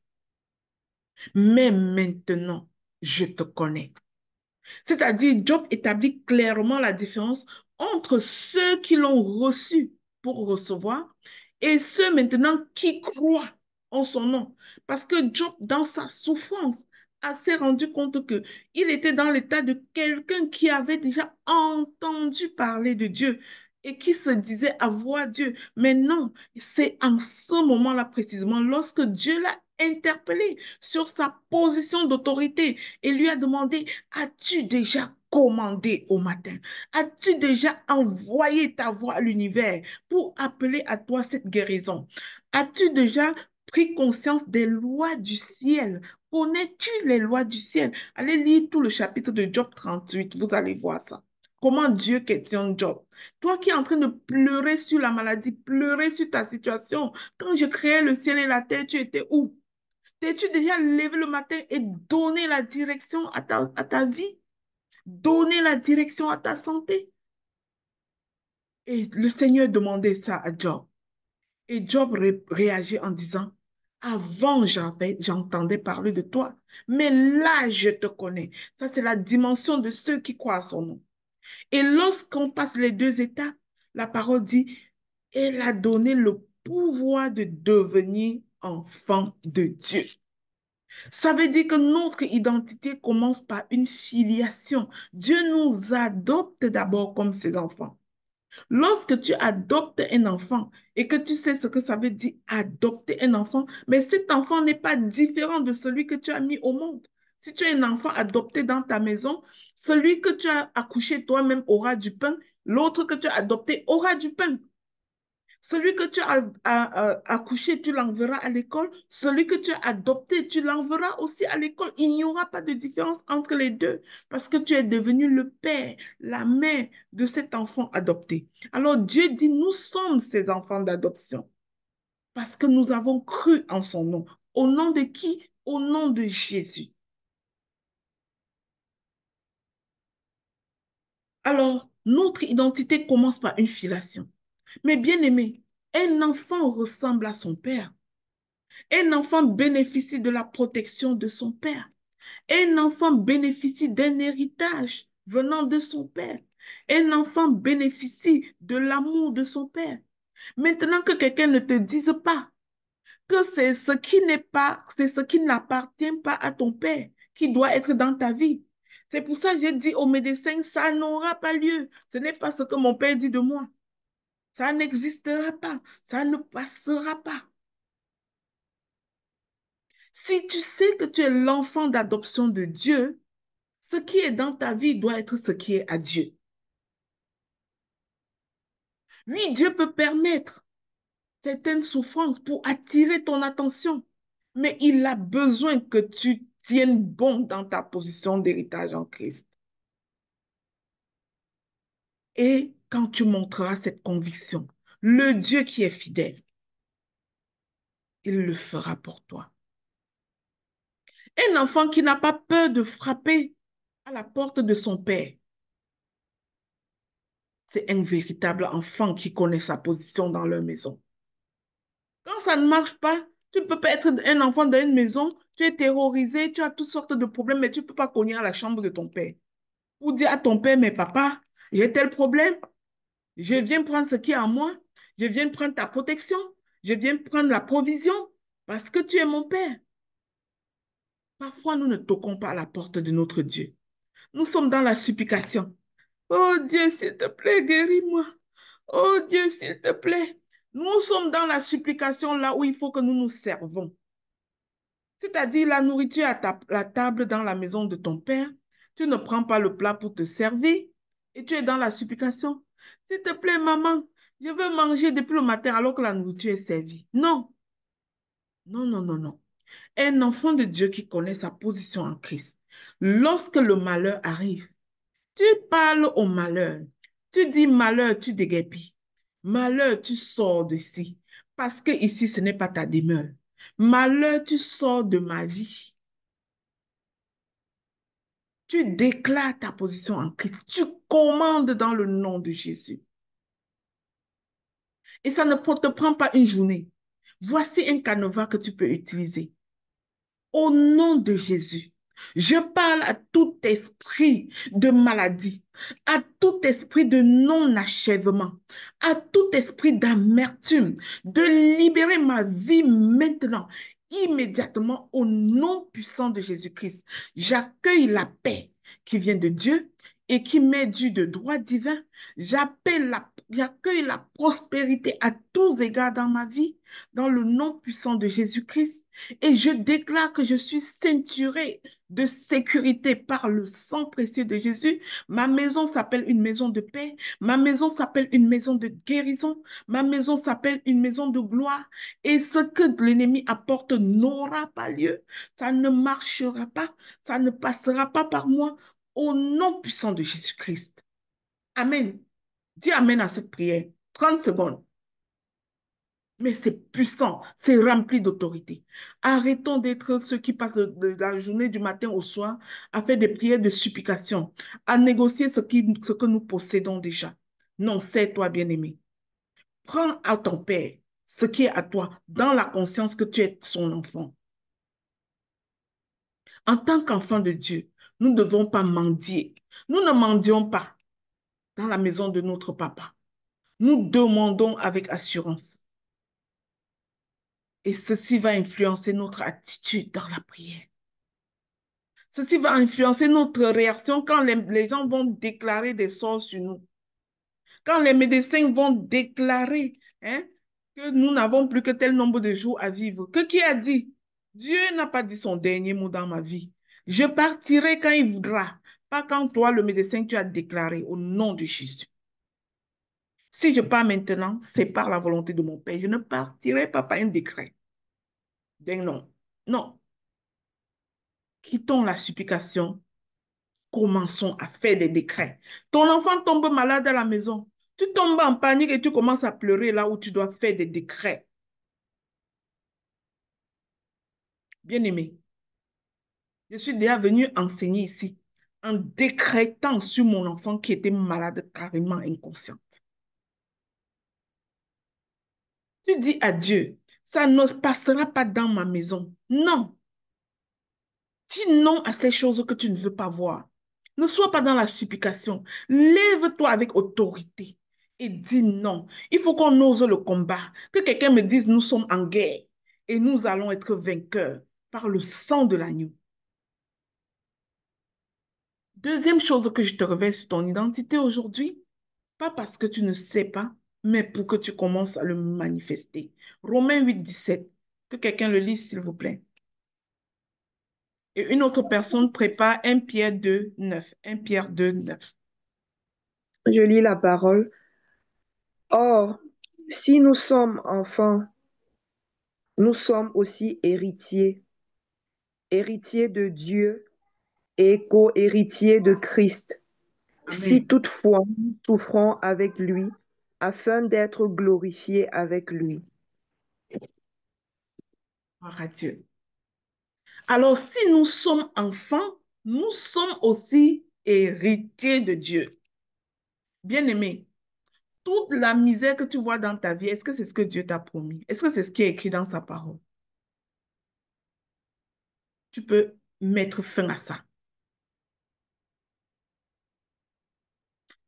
mais maintenant, je te connais. C'est-à-dire, Job établit clairement la différence entre ceux qui l'ont reçu pour recevoir et ceux maintenant qui croient en son nom. Parce que Job, dans sa souffrance, s'est rendu compte que il était dans l'état de quelqu'un qui avait déjà entendu parler de Dieu et qui se disait avoir Dieu. Mais non, c'est en ce moment-là précisément, lorsque Dieu l'a interpellé sur sa position d'autorité et lui a demandé, as-tu déjà commandé au matin? As-tu déjà envoyé ta voix à l'univers pour appeler à toi cette guérison? As-tu déjà pris conscience des lois du ciel? Connais-tu les lois du ciel? Allez lire tout le chapitre de Job 38, vous allez voir ça. Comment Dieu questionne Job. Toi qui es en train de pleurer sur la maladie, pleurer sur ta situation, quand je créais le ciel et la terre, tu étais où? T'es-tu déjà levé le matin et donné la direction à ta vie? Donner la direction à ta santé? Et le Seigneur demandait ça à Job. Et Job réagit en disant, avant j'entendais parler de toi, mais là je te connais. Ça, c'est la dimension de ceux qui croient à son nom. Et lorsqu'on passe les deux étapes, la parole dit, elle a donné le pouvoir de devenir enfant de Dieu. Ça veut dire que notre identité commence par une filiation. Dieu nous adopte d'abord comme ses enfants. Lorsque tu adoptes un enfant et que tu sais ce que ça veut dire adopter un enfant, mais cet enfant n'est pas différent de celui que tu as mis au monde. Si tu as un enfant adopté dans ta maison, celui que tu as accouché toi-même aura du pain, l'autre que tu as adopté aura du pain. Celui que tu as accouché, tu l'enverras à l'école. Celui que tu as adopté, tu l'enverras aussi à l'école. Il n'y aura pas de différence entre les deux parce que tu es devenu le père, la mère de cet enfant adopté. Alors Dieu dit, nous sommes ses enfants d'adoption parce que nous avons cru en son nom. Au nom de qui? Au nom de Jésus. Alors, notre identité commence par une filiation. Mais bien aimé, un enfant ressemble à son père. Un enfant bénéficie de la protection de son père. Un enfant bénéficie d'un héritage venant de son père. Un enfant bénéficie de l'amour de son père. Maintenant que quelqu'un ne te dise pas que c'est ce qui n'est pas, c'est ce qui n'appartient pas à ton père qui doit être dans ta vie. C'est pour ça que j'ai dit aux médecins, ça n'aura pas lieu. Ce n'est pas ce que mon père dit de moi. Ça n'existera pas. Ça ne passera pas. Si tu sais que tu es l'enfant d'adoption de Dieu, ce qui est dans ta vie doit être ce qui est à Dieu. Oui, Dieu peut permettre certaines souffrances pour attirer ton attention, mais il a besoin que tu tiennes bon dans ta position d'héritage en Christ. Et quand tu montreras cette conviction, le Dieu qui est fidèle, il le fera pour toi. Un enfant qui n'a pas peur de frapper à la porte de son père, c'est un véritable enfant qui connaît sa position dans leur maison. Quand ça ne marche pas, tu ne peux pas être un enfant dans une maison, tu es terrorisé, tu as toutes sortes de problèmes, mais tu ne peux pas cogner à la chambre de ton père. Ou dire à ton père, mais papa, j'ai tel problème, je viens prendre ce qui est à moi, je viens prendre ta protection, je viens prendre la provision, parce que tu es mon père. Parfois, nous ne toquons pas à la porte de notre Dieu. Nous sommes dans la supplication. Oh Dieu, s'il te plaît, guéris-moi. Oh Dieu, s'il te plaît. Nous sommes dans la supplication là où il faut que nous nous servons. C'est-à-dire la nourriture à la table dans la maison de ton père. Tu ne prends pas le plat pour te servir et tu es dans la supplication. S'il te plaît, maman, je veux manger depuis le matin alors que la nourriture est servie. Non, non, non, non, non. Un enfant de Dieu qui connaît sa position en Christ. Lorsque le malheur arrive, tu parles au malheur. Tu dis malheur, tu déguerpis. Malheur, tu sors d'ici. Parce que ici, ce n'est pas ta demeure. Malheur, tu sors de ma vie. Tu déclares ta position en Christ. Tu commandes dans le nom de Jésus. Et ça ne te prend pas une journée. Voici un canevas que tu peux utiliser. Au nom de Jésus, je parle à tout esprit de maladie, à tout esprit de non-achèvement, à tout esprit d'amertume, de libérer ma vie maintenant, immédiatement, au nom puissant de Jésus-Christ. J'accueille la paix qui vient de Dieu et qui m'est due de droit divin. J'accueille la prospérité à tous égards dans ma vie, dans le nom puissant de Jésus-Christ. Et je déclare que je suis ceinturée de sécurité par le sang précieux de Jésus. Ma maison s'appelle une maison de paix. Ma maison s'appelle une maison de guérison. Ma maison s'appelle une maison de gloire. Et ce que l'ennemi apporte n'aura pas lieu. Ça ne marchera pas. Ça ne passera pas par moi. Au nom puissant de Jésus-Christ. Amen. Dis Amen à cette prière. 30 secondes. Mais c'est puissant, c'est rempli d'autorité. Arrêtons d'être ceux qui passent de la journée du matin au soir à faire des prières de supplication, à négocier ce que nous possédons déjà. Non, c'est toi, bien-aimé. Prends à ton Père ce qui est à toi, dans la conscience que tu es son enfant. En tant qu'enfant de Dieu, nous ne devons pas mendier. Nous ne mendions pas dans la maison de notre papa. Nous demandons avec assurance. Et ceci va influencer notre attitude dans la prière. Ceci va influencer notre réaction quand les gens vont déclarer des sorts sur nous. Quand les médecins vont déclarer hein, que nous n'avons plus que tel nombre de jours à vivre. Que qui a dit? Dieu n'a pas dit son dernier mot dans ma vie. Je partirai quand il voudra, pas quand toi, le médecin, tu as déclaré au nom de Jésus. Si je pars maintenant, c'est par la volonté de mon Père. Je ne partirai pas par un décret. Ben non. Non. Quittons la supplication. Commençons à faire des décrets. Ton enfant tombe malade à la maison. Tu tombes en panique et tu commences à pleurer là où tu dois faire des décrets. Bien-aimé, je suis déjà venue enseigner ici en décrétant sur mon enfant qui était malade, carrément inconsciente. Tu dis à Dieu, ça ne passera pas dans ma maison. Non. Dis non à ces choses que tu ne veux pas voir. Ne sois pas dans la supplication. Lève-toi avec autorité et dis non. Il faut qu'on ose le combat. Que quelqu'un me dise, nous sommes en guerre et nous allons être vainqueurs par le sang de l'agneau. Deuxième chose que je te révèle sur ton identité aujourd'hui, pas parce que tu ne sais pas, mais pour que tu commences à le manifester. Romains 8, 17. Que quelqu'un le lise, s'il vous plaît. Et une autre personne prépare 1 Pierre 2, 9. 1 Pierre 2, 9.
Je lis la parole. Or, si nous sommes enfants, nous sommes aussi héritiers, héritiers de Dieu et co-héritiers de Christ, si
Amen.
toutefois nous souffrons avec lui, afin d'être glorifiés avec lui.
Gloire à Dieu. Alors, si nous sommes enfants, nous sommes aussi héritiers de Dieu. Bien-aimé, toute la misère que tu vois dans ta vie, est-ce que c'est ce que Dieu t'a promis? Est-ce que c'est ce qui est écrit dans sa parole? Tu peux mettre fin à ça.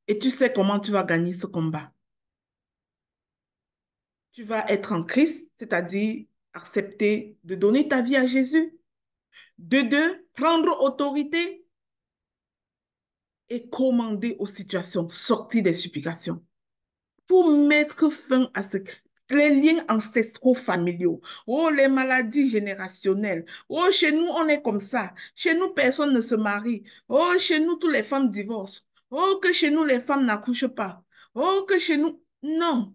Et tu sais comment tu vas gagner ce combat. Tu vas être en Christ, c'est-à-dire accepter de donner ta vie à Jésus. De deux, prendre autorité et commander aux situations, sortir des supplications pour mettre fin à les liens ancestraux familiaux. Oh, les maladies générationnelles. Oh, chez nous, on est comme ça. Chez nous, personne ne se marie. Oh, chez nous, toutes les femmes divorcent. Oh, que chez nous, les femmes n'accouchent pas. Oh, que chez nous... Non.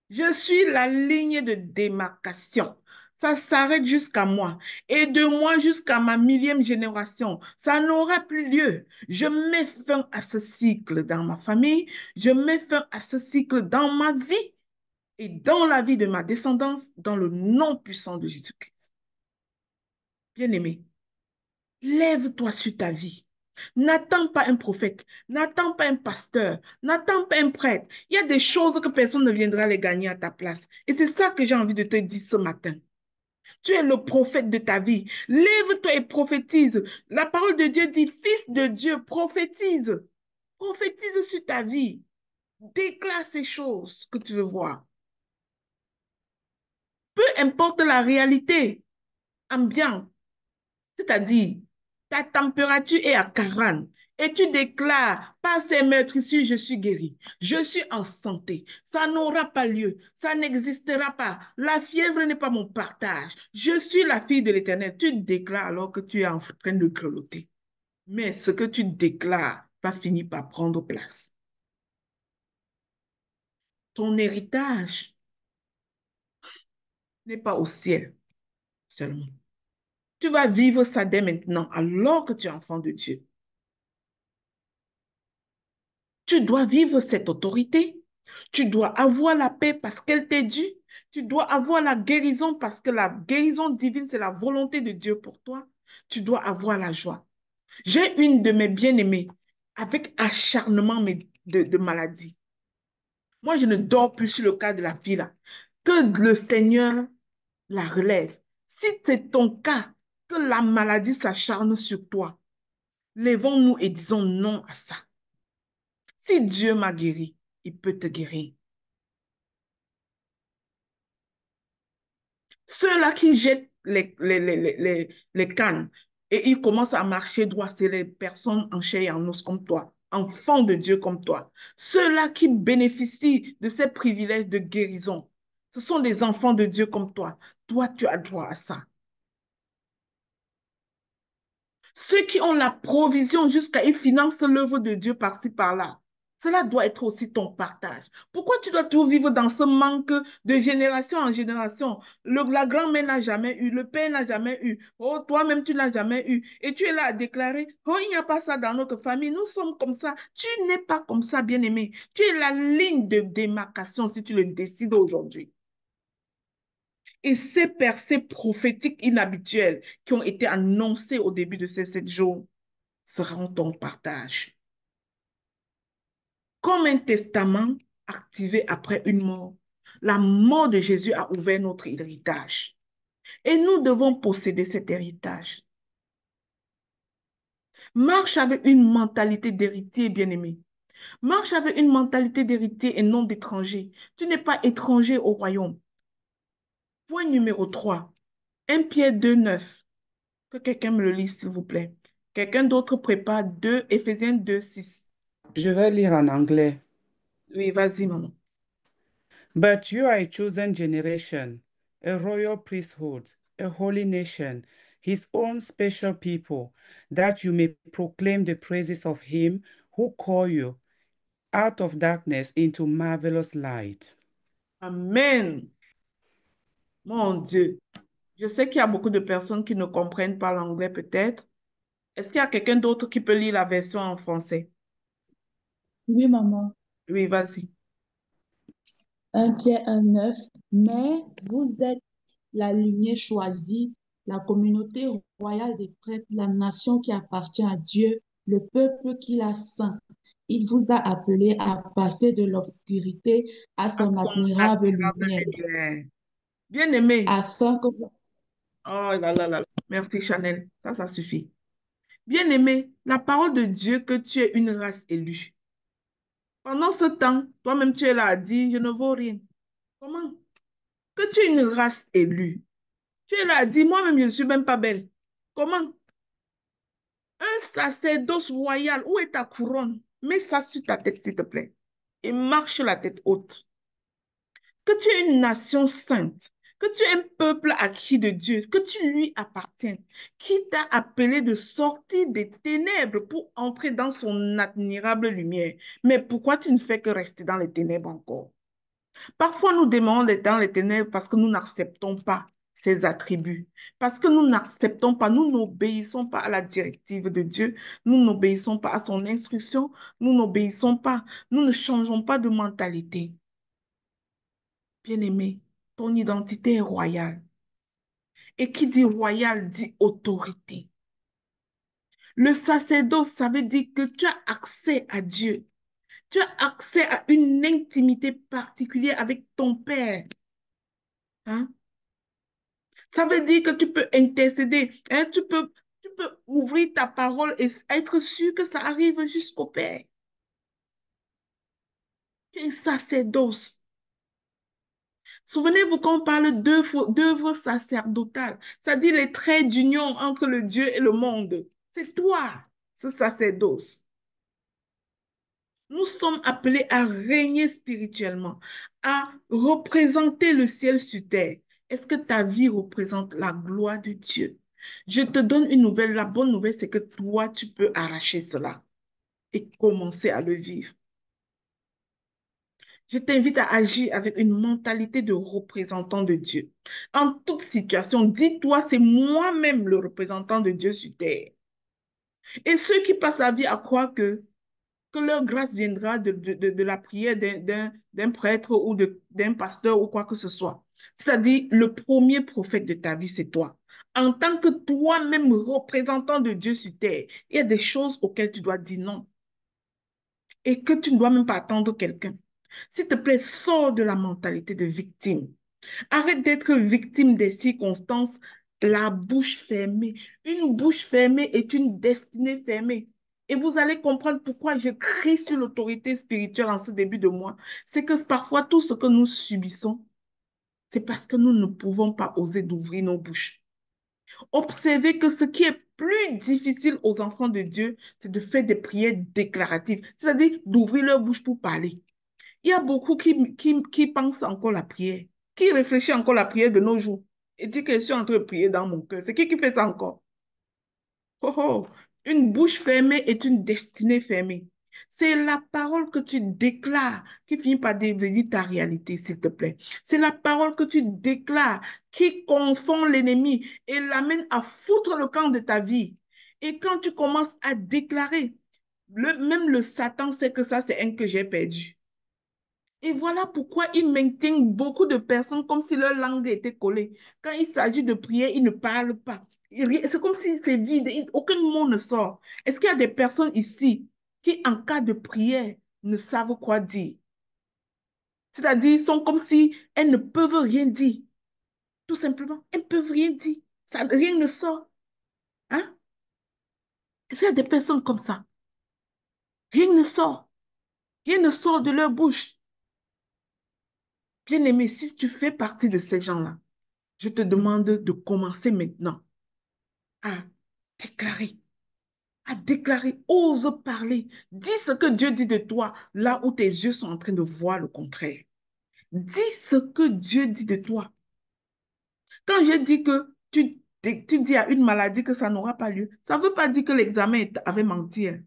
Je suis la ligne de démarcation. Ça s'arrête jusqu'à moi. Et de moi jusqu'à ma millième génération, ça n'aura plus lieu. Je mets fin à ce cycle dans ma famille. Je mets fin à ce cycle dans ma vie et dans la vie de ma descendance, dans le nom puissant de Jésus-Christ. Bien-aimé, lève-toi sur ta vie. N'attends pas un prophète, n'attends pas un pasteur, n'attends pas un prêtre. Il y a des choses que personne ne viendra les gagner à ta place. Et c'est ça que j'ai envie de te dire ce matin. Tu es le prophète de ta vie. Lève-toi et prophétise. La parole de Dieu dit, Fils de Dieu, prophétise. Prophétise sur ta vie. Déclare ces choses que tu veux voir. Peu importe la réalité ambiante, c'est-à-dire ta température est à 40 et tu déclares, par ces meurtrissures, je suis guéri, je suis en santé. Ça n'aura pas lieu, ça n'existera pas. La fièvre n'est pas mon partage. Je suis la fille de l'Éternel. Tu déclares alors que tu es en train de grelotter. Mais ce que tu déclares va finir par prendre place. Ton héritage n'est pas au ciel seulement. Tu vas vivre ça dès maintenant, alors que tu es enfant de Dieu. Tu dois vivre cette autorité. Tu dois avoir la paix parce qu'elle t'est due. Tu dois avoir la guérison parce que la guérison divine, c'est la volonté de Dieu pour toi. Tu dois avoir la joie. J'ai une de mes bien-aimées avec acharnement de maladie. Moi, je ne dors plus sur le cas de la fille là. Que le Seigneur la relève. Si c'est ton cas, que la maladie s'acharne sur toi, lèvons-nous et disons non à ça. Si Dieu m'a guéri, il peut te guérir. Ceux-là qui jettent les cannes et ils commencent à marcher droit, c'est les personnes en chair et en os comme toi, enfants de Dieu comme toi. Ceux-là qui bénéficient de ces privilèges de guérison, ce sont des enfants de Dieu comme toi. Toi, tu as droit à ça. Ceux qui ont la provision jusqu'à ils financent l'œuvre de Dieu par-ci, par-là. Cela doit être aussi ton partage. Pourquoi tu dois toujours vivre dans ce manque de génération en génération? La grand-mère n'a jamais eu, le père n'a jamais eu, oh, toi-même tu n'as jamais eu. Et tu es là à déclarer, oh, il n'y a pas ça dans notre famille, nous sommes comme ça. Tu n'es pas comme ça, bien-aimé. Tu es la ligne de démarcation si tu le décides aujourd'hui. Et ces percées prophétiques inhabituelles qui ont été annoncées au début de ces 7 jours seront ton partage. Comme un testament activé après une mort, la mort de Jésus a ouvert notre héritage. Et nous devons posséder cet héritage. Marche avec une mentalité d'héritier, bien-aimé. Marche avec une mentalité d'héritier et non d'étranger. Tu n'es pas étranger au royaume. Point numéro 3, 1 Pierre 2, 9. Que quelqu'un me le lise, s'il vous plaît. Quelqu'un d'autre prépare 2 Éphésiens 2, 6.
Je vais lire en anglais.
Oui, vas-y, maman.
But you are a chosen generation, a royal priesthood, a holy nation, his own special people, that you may proclaim the praises of him who called you out of darkness into marvelous light.
Amen. Mon Dieu. Je sais qu'il y a beaucoup de personnes qui ne comprennent pas l'anglais peut-être. Est-ce qu'il y a quelqu'un d'autre qui peut lire la version en français?
Oui, maman.
Oui, vas-y.
1 Pierre 1, 9. Mais vous êtes la lignée choisie, la communauté royale des prêtres, la nation qui appartient à Dieu, le peuple qu'il a saint. Il vous a appelé à passer de l'obscurité à
À
son
son
admirable
admirable
lumière,
lumière. Bien-aimé.
afin que
Oh là là là. Merci Chanel. Ça suffit. Bien-aimé, la parole de Dieu que tu es une race élue. Pendant ce temps, toi-même tu es là à dire, je ne vaux rien. Comment? Que tu es une race élue. Tu es là à dire, moi-même je ne suis même pas belle. Comment? Un sacerdoce royal, où est ta couronne? Mets ça sur ta tête, s'il te plaît. Et marche la tête haute. Que tu es une nation sainte, que tu es un peuple acquis de Dieu, que tu lui appartiens, qui t'a appelé de sortir des ténèbres pour entrer dans son admirable lumière. Mais pourquoi tu ne fais que rester dans les ténèbres encore? Parfois, nous demandons d'être dans les ténèbres parce que nous n'acceptons pas ses attributs, parce que nous n'acceptons pas, nous n'obéissons pas à la directive de Dieu, nous n'obéissons pas à son instruction, nous n'obéissons pas, nous ne changeons pas de mentalité. Bien-aimé, ton identité est royale. Et qui dit royal dit autorité. Le sacerdoce, ça veut dire que tu as accès à Dieu. Tu as accès à une intimité particulière avec ton Père. Hein? Ça veut dire que tu peux intercéder. Hein? Tu peux ouvrir ta parole et être sûr que ça arrive jusqu'au Père. Tu es un sacerdoce. Souvenez-vous qu'on parle d'œuvre sacerdotale, c'est-à-dire les traits d'union entre le Dieu et le monde. C'est toi, ce sacerdoce. Nous sommes appelés à régner spirituellement, à représenter le ciel sur terre. Est-ce que ta vie représente la gloire de Dieu? Je te donne une nouvelle. La bonne nouvelle, c'est que toi, tu peux arracher cela et commencer à le vivre. Je t'invite à agir avec une mentalité de représentant de Dieu. En toute situation, dis-toi, c'est moi-même le représentant de Dieu sur terre. Et ceux qui passent la vie à croire que leur grâce viendra de la prière d'un prêtre ou d'un pasteur ou quoi que ce soit. C'est-à-dire, le premier prophète de ta vie, c'est toi. En tant que toi-même représentant de Dieu sur terre, il y a des choses auxquelles tu dois dire non et que tu ne dois même pas attendre quelqu'un. S'il te plaît, sors de la mentalité de victime. Arrête d'être victime des circonstances, la bouche fermée. Une bouche fermée est une destinée fermée. Et vous allez comprendre pourquoi je crie sur l'autorité spirituelle en ce début de mois. C'est que parfois, tout ce que nous subissons, c'est parce que nous ne pouvons pas oser d'ouvrir nos bouches. Observez que ce qui est plus difficile aux enfants de Dieu, c'est de faire des prières déclaratives, c'est-à-dire d'ouvrir leur bouche pour parler. Il y a beaucoup qui pensent encore la prière, qui réfléchissent encore la prière de nos jours et dit que je suis en train de prier dans mon cœur. C'est qui fait ça encore? Oh, oh. Une bouche fermée est une destinée fermée. C'est la parole que tu déclares qui finit par devenir ta réalité, s'il te plaît. C'est la parole que tu déclares qui confond l'ennemi et l'amène à foutre le camp de ta vie. Et quand tu commences à déclarer, même le Satan sait que ça, c'est un que j'ai perdu. Et voilà pourquoi ils maintiennent beaucoup de personnes comme si leur langue était collée. Quand il s'agit de prier, ils ne parlent pas. C'est comme si c'est vide, aucun mot ne sort. Est-ce qu'il y a des personnes ici qui, en cas de prière, ne savent quoi dire? C'est-à-dire, sont comme si elles ne peuvent rien dire. Tout simplement, elles ne peuvent rien dire. Ça, rien ne sort. Hein? Est-ce qu'il y a des personnes comme ça? Rien ne sort. Rien ne sort de leur bouche. Bien-aimé, si tu fais partie de ces gens-là, je te demande de commencer maintenant à déclarer, ose parler. Dis ce que Dieu dit de toi là où tes yeux sont en train de voir le contraire. Dis ce que Dieu dit de toi. Quand je dis que tu dis à une maladie que ça n'aura pas lieu, ça ne veut pas dire que l'examen avait menti, hein.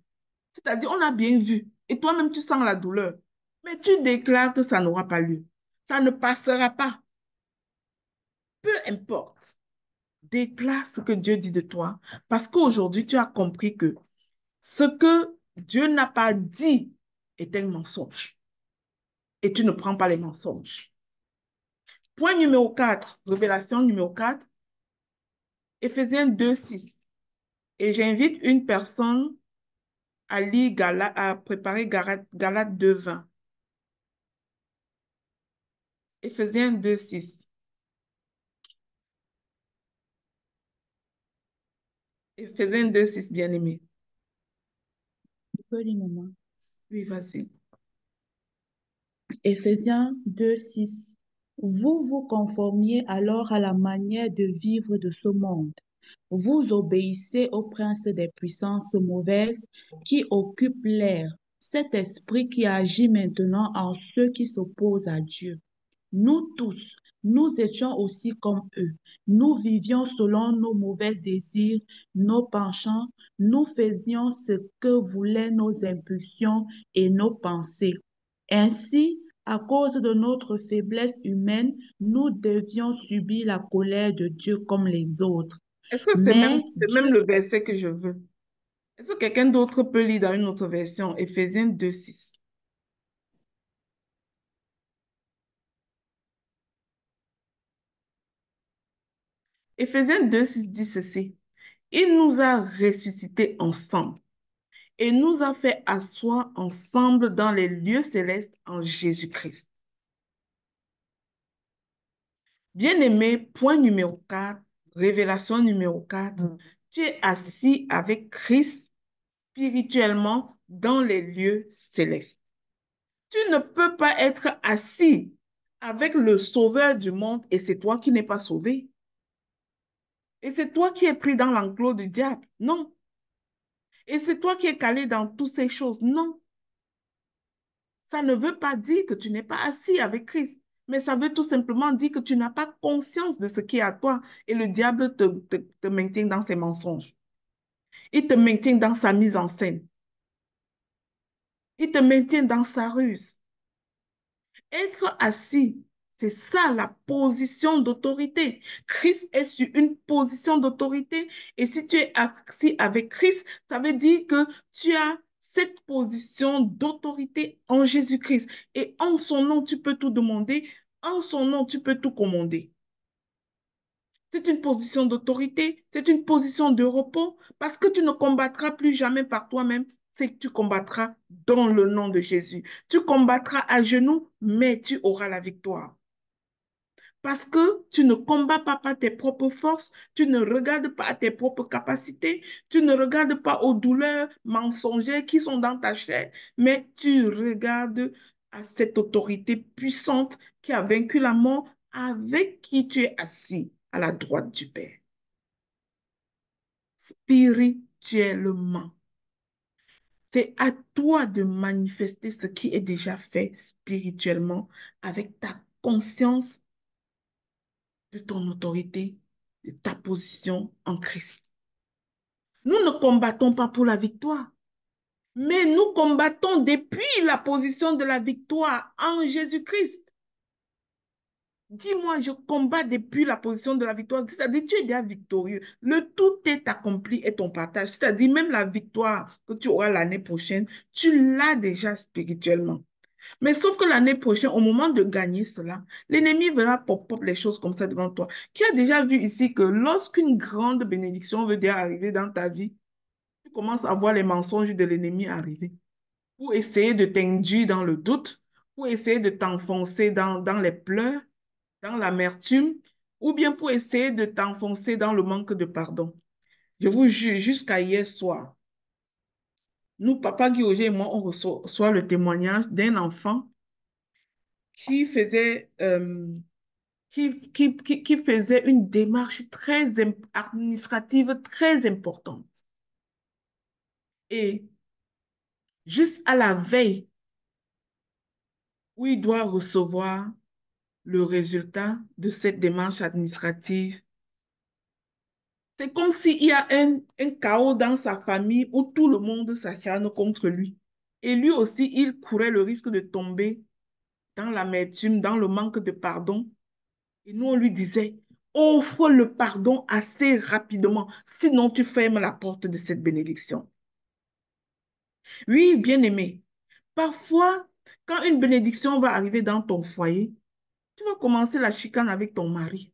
C'est-à-dire, on a bien vu et toi-même tu sens la douleur, mais tu déclares que ça n'aura pas lieu. Ça ne passera pas. Peu importe. Déclare ce que Dieu dit de toi parce qu'aujourd'hui, tu as compris que ce que Dieu n'a pas dit est un mensonge et tu ne prends pas les mensonges. Point numéro 4, révélation numéro 4. Éphésiens 2:6. Et j'invite une personne à lire à préparer Galates 2:20. Éphésiens 2:6. Éphésiens 2:6, bien-aimé.
Je peux lire, maman.
Oui, vas-y.
Éphésiens 2:6. Vous vous conformiez alors à la manière de vivre de ce monde. Vous obéissez au prince des puissances mauvaises qui occupent l'air, cet esprit qui agit maintenant en ceux qui s'opposent à Dieu. Nous tous, nous étions aussi comme eux. Nous vivions selon nos mauvais désirs, nos penchants. Nous faisions ce que voulaient nos impulsions et nos pensées. Ainsi, à cause de notre faiblesse humaine, nous devions subir la colère de Dieu comme les autres.
Est-ce que
Mais
c'est même
Dieu,
le verset que je veux? Est-ce que quelqu'un d'autre peut lire dans une autre version? Éphésiens 2:6. Éphésiens 2:6 dit ceci. Il nous a ressuscités ensemble et nous a fait asseoir ensemble dans les lieux célestes en Jésus-Christ. Bien-aimé, point numéro 4, révélation numéro 4. Tu es assis avec Christ spirituellement dans les lieux célestes. Tu ne peux pas être assis avec le sauveur du monde et c'est toi qui n'es pas sauvé. Et c'est toi qui es pris dans l'enclos du diable. Non. Et c'est toi qui es calé dans toutes ces choses. Non. Ça ne veut pas dire que tu n'es pas assis avec Christ, mais ça veut tout simplement dire que tu n'as pas conscience de ce qui est à toi et le diable te maintient dans ses mensonges. Il te maintient dans sa mise en scène. Il te maintient dans sa ruse. Être assis, c'est ça la position d'autorité. Christ est sur une position d'autorité et si tu es assis avec Christ, ça veut dire que tu as cette position d'autorité en Jésus-Christ. Et en son nom, tu peux tout demander. En son nom, tu peux tout commander. C'est une position d'autorité, c'est une position de repos, parce que tu ne combattras plus jamais par toi-même, c'est que tu combattras dans le nom de Jésus. Tu combattras à genoux, mais tu auras la victoire. Parce que tu ne combats pas par tes propres forces, tu ne regardes pas à tes propres capacités, tu ne regardes pas aux douleurs mensongères qui sont dans ta chair, mais tu regardes à cette autorité puissante qui a vaincu la mort, avec qui tu es assis à la droite du Père. Spirituellement, c'est à toi de manifester ce qui est déjà fait spirituellement avec ta conscience de ton autorité, de ta position en Christ. Nous ne combattons pas pour la victoire, mais nous combattons depuis la position de la victoire en Jésus-Christ. Dis-moi, je combats depuis la position de la victoire. C'est-à-dire, tu es déjà victorieux. Le tout est accompli et ton partage. C'est-à-dire, même la victoire que tu auras l'année prochaine, tu l'as déjà spirituellement. Mais sauf que l'année prochaine, au moment de gagner cela, l'ennemi verra pop-pop les choses comme ça devant toi. Qui a déjà vu ici que lorsqu'une grande bénédiction veut déjà arriver dans ta vie, tu commences à voir les mensonges de l'ennemi arriver pour essayer de t'induire dans le doute, pour essayer de t'enfoncer dans les pleurs, dans l'amertume, ou bien pour essayer de t'enfoncer dans le manque de pardon. Je vous jure, jusqu'à hier soir, nous, Papa Guillaume et moi, on reçoit le témoignage d'un enfant qui faisait, qui faisait une démarche administrative très importante. Et juste à la veille où il doit recevoir le résultat de cette démarche administrative, c'est comme s'il y a un chaos dans sa famille où tout le monde s'acharne contre lui. Et lui aussi, il courait le risque de tomber dans l'amertume, dans le manque de pardon. Et nous, on lui disait, offre le pardon assez rapidement, sinon tu fermes la porte de cette bénédiction. Oui, bien-aimé, parfois, quand une bénédiction va arriver dans ton foyer, tu vas commencer la chicane avec ton mari.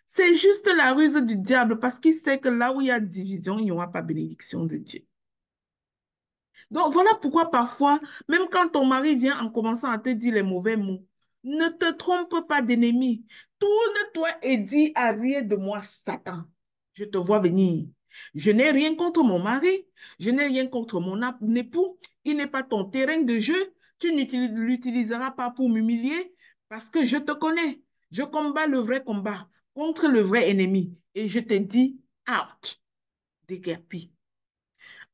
C'est juste la ruse du diable parce qu'il sait que là où il y a division, il n'y aura pas bénédiction de Dieu. Donc voilà pourquoi parfois, même quand ton mari vient en commençant à te dire les mauvais mots, ne te trompe pas d'ennemi. Tourne-toi et dis, arrière de moi, Satan. Je te vois venir. Je n'ai rien contre mon mari. Je n'ai rien contre mon époux. Il n'est pas ton terrain de jeu. Tu ne l'utiliseras pas pour m'humilier parce que je te connais. Je combats le vrai combat contre le vrai ennemi. Et je te dis, out, déguerpi.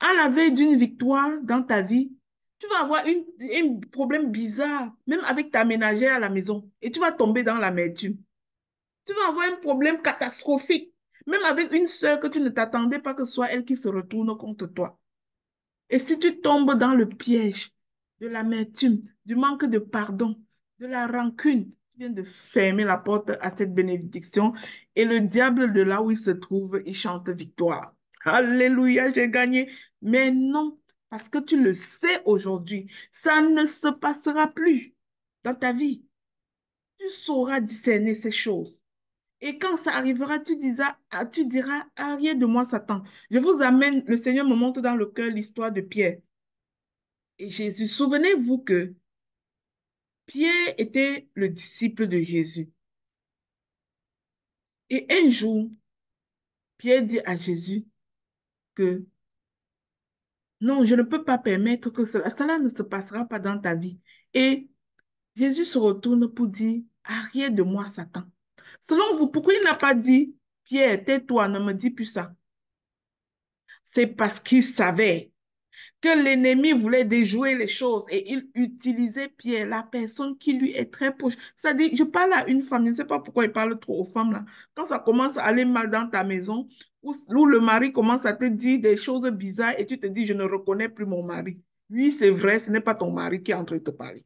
À la veille d'une victoire dans ta vie, tu vas avoir un problème bizarre, même avec ta ménagère à la maison, et tu vas tomber dans l'amertume. Tu vas avoir un problème catastrophique, même avec une sœur que tu ne t'attendais pas que ce soit elle qui se retourne contre toi. Et si tu tombes dans le piège de l'amertume, du manque de pardon, de la rancune, tu viens de fermer la porte à cette bénédiction et le diable de là où il se trouve, il chante victoire. Alléluia, j'ai gagné. Mais non, parce que tu le sais aujourd'hui, ça ne se passera plus dans ta vie. Tu sauras discerner ces choses. Et quand ça arrivera, tu diras, arrière de moi, Satan. Je vous amène, le Seigneur me montre dans le cœur l'histoire de Pierre et Jésus. Souvenez-vous que Pierre était le disciple de Jésus. Et un jour, Pierre dit à Jésus que non, je ne peux pas permettre que cela ne se passera pas dans ta vie. Et Jésus se retourne pour dire, arrière de moi, Satan. Selon vous, pourquoi il n'a pas dit, Pierre, tais-toi, ne me dis plus ça? C'est parce qu'il savait que l'ennemi voulait déjouer les choses et il utilisait Pierre, la personne qui lui est très proche. C'est-à-dire, je parle à une femme, je ne sais pas pourquoi il parle trop aux femmes là. Quand ça commence à aller mal dans ta maison, où le mari commence à te dire des choses bizarres et tu te dis, je ne reconnais plus mon mari. Oui, c'est vrai, ce n'est pas ton mari qui est en train de te parler.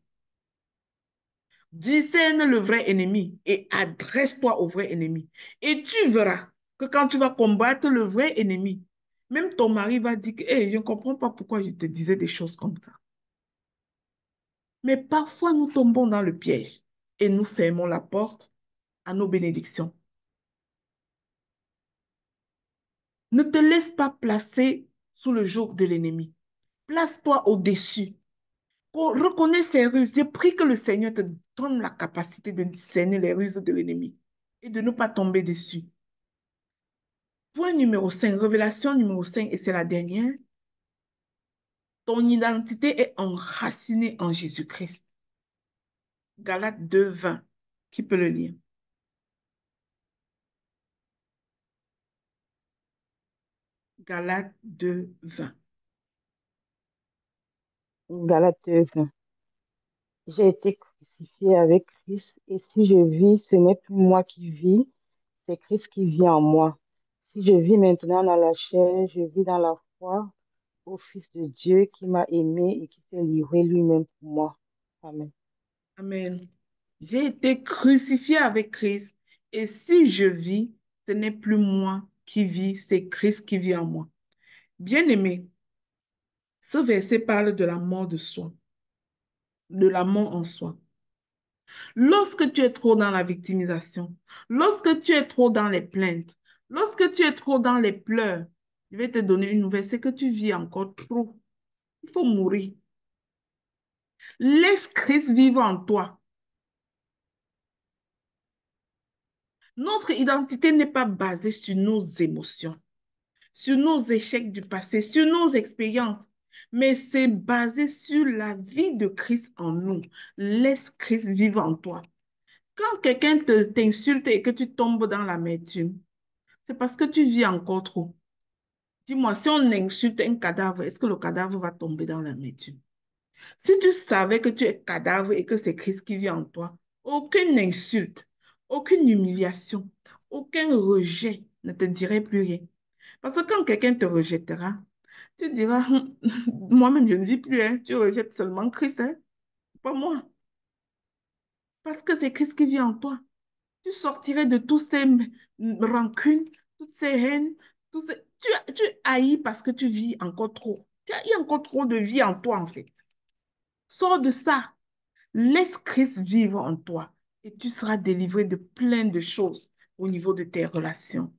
Discerne le vrai ennemi et adresse-toi au vrai ennemi. Et tu verras que quand tu vas combattre le vrai ennemi, même ton mari va dire que hey, je ne comprends pas pourquoi je te disais des choses comme ça. Mais parfois, nous tombons dans le piège et nous fermons la porte à nos bénédictions. Ne te laisse pas placer sous le joug de l'ennemi. Place-toi au-dessus. Reconnais ses ruses. Je prie que le Seigneur te donne la capacité de discerner les ruses de l'ennemi et de ne pas tomber dessus. Point numéro 5, révélation numéro 5, et c'est la dernière. Ton identité est enracinée en Jésus-Christ. Galates 2, 20. Qui peut le lire? Galates 2, 20.
Galates 2. J'ai été crucifié avec Christ et si je vis, ce n'est plus moi qui vis, c'est Christ qui vit en moi. Si je vis maintenant dans la chair, je vis dans la foi au Fils de Dieu qui m'a aimé et qui s'est livré lui-même pour moi. Amen.
Amen. J'ai été crucifié avec Christ et si je vis, ce n'est plus moi qui vis, c'est Christ qui vit en moi. Bien-aimé, ce verset parle de la mort de soi, de la mort en soi. Lorsque tu es trop dans la victimisation, lorsque tu es trop dans les plaintes, lorsque tu es trop dans les pleurs, je vais te donner une nouvelle, c'est que tu vis encore trop. Il faut mourir. Laisse Christ vivre en toi. Notre identité n'est pas basée sur nos émotions, sur nos échecs du passé, sur nos expériences, mais c'est basé sur la vie de Christ en nous. Laisse Christ vivre en toi. Quand quelqu'un t'insulte et que tu tombes dans l'amertume, c'est parce que tu vis encore trop. Dis-moi, si on insulte un cadavre, est-ce que le cadavre va tomber dans l'amertume? Si tu savais que tu es cadavre et que c'est Christ qui vit en toi, aucune insulte, aucune humiliation, aucun rejet ne te dirait plus rien. Parce que quand quelqu'un te rejettera, tu diras, moi-même je ne vis plus, hein, tu rejettes seulement Christ, hein, pas moi. Parce que c'est Christ qui vit en toi. Tu sortirais de tous ces rancunes, toutes ces haines, tu haïs parce que tu vis encore trop. Il y a encore trop de vie en toi, en fait. Sors de ça. Laisse Christ vivre en toi et tu seras délivré de plein de choses. au niveau de tes relations.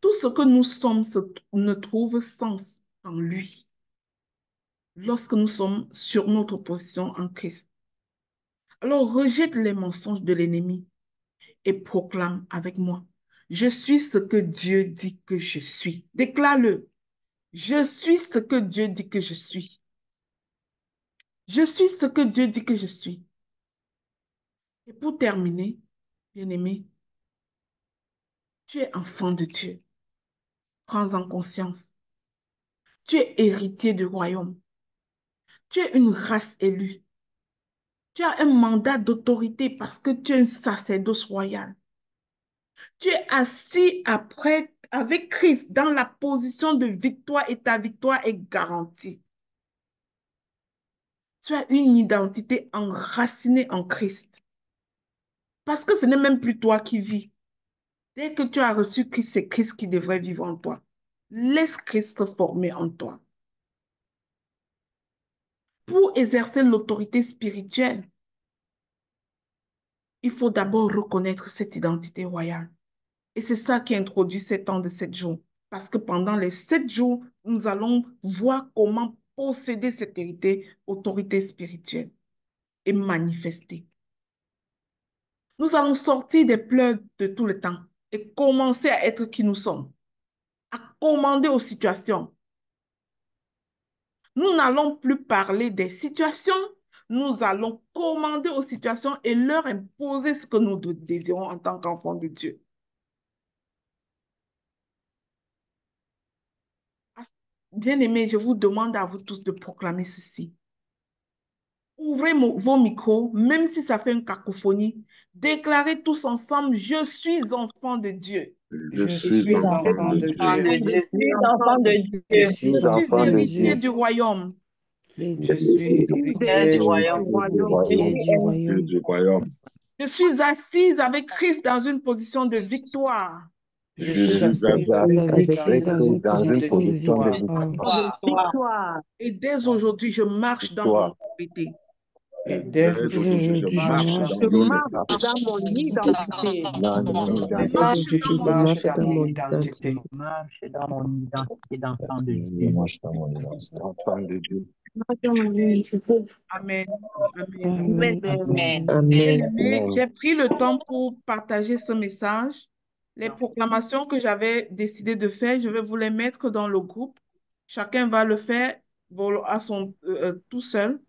Tout ce que nous sommes ne trouve sens en lui lorsque nous sommes sur notre position en Christ. Alors rejette les mensonges de l'ennemi et proclame avec moi: je suis ce que Dieu dit que je suis. Déclare-le. Je suis ce que Dieu dit que je suis. Je suis ce que Dieu dit que je suis. Et pour terminer, bien-aimé, tu es enfant de Dieu. Prends-en conscience. Tu es héritier du royaume. Tu es une race élue. Tu as un mandat d'autorité parce que tu es un sacerdoce royal. Tu es assis après avec Christ dans la position de victoire et ta victoire est garantie. Tu as une identité enracinée en Christ. Parce que ce n'est même plus toi qui vis. Dès que tu as reçu Christ, c'est Christ qui devrait vivre en toi. Laisse Christ se former en toi. Pour exercer l'autorité spirituelle, il faut d'abord reconnaître cette identité royale. Et c'est ça qui introduit ces temps de 7 jours. Parce que pendant les 7 jours, nous allons voir comment posséder cette autorité spirituelle et manifester. Nous allons sortir des pleurs de tout le temps et commencer à être qui nous sommes, à commander aux situations. Nous n'allons plus parler des situations, nous allons commander aux situations et leur imposer ce que nous désirons en tant qu'enfants de Dieu. Bien-aimés, je vous demande à vous tous de proclamer ceci. Ouvrez vos micros, même si ça fait une cacophonie. Déclarez tous ensemble: je suis enfant de Dieu.
Je
Je
suis
suis
enfant
enfant
de
de
Enfant
Dieu.
de
Dieu.
Je
Dieu.
suis enfant de
Je
Dieu.
suis
Je suis
enfant de
héritier
Dieu.
du royaume.
Je
Je suis
suis
Père du
héritier du
royaume.
royaume.
héritier du
Dieu
royaume.
du royaume.
Je suis assise avec Christ dans une position de victoire.
Je
Je
Je
suis
suis
suis
assise
assise
assis
avec
avec
Christ dans
avec
Christ
une
dans
Christ
une
dans
position
une
de
position de
position de
victoire.
victoire.
victoire.
Victoire.
Et dès aujourd'hui, je marche dans mon
Victoire.
autorité.
Et
Dès
dès
Dès
aujourd'hui,
aujourd'hui,
je
je
aujourd'hui, je
marche
marche
dans
marche
Je
dans
mon
mon
marche
état,
dans
autorité.
mon identité.
dans mon
Je
Dès
identité.
marche
aujourd'hui, je
dans
je
mon
marche
marche dans
dans
mon
mon
identité.
identité.
identité.
Marche dans mon identité d'enfant de
Je
Dieu.
marche dans mon identité. Enfant de Dieu.
Amen. Amen.
Amen.
Amen.
Amen.
Bien-aimés,
Amen.
j'ai pris le temps pour partager ce message. Les proclamations que j'avais décidé de faire, je vais vous les mettre dans le groupe. Chacun va le faire à tout seul,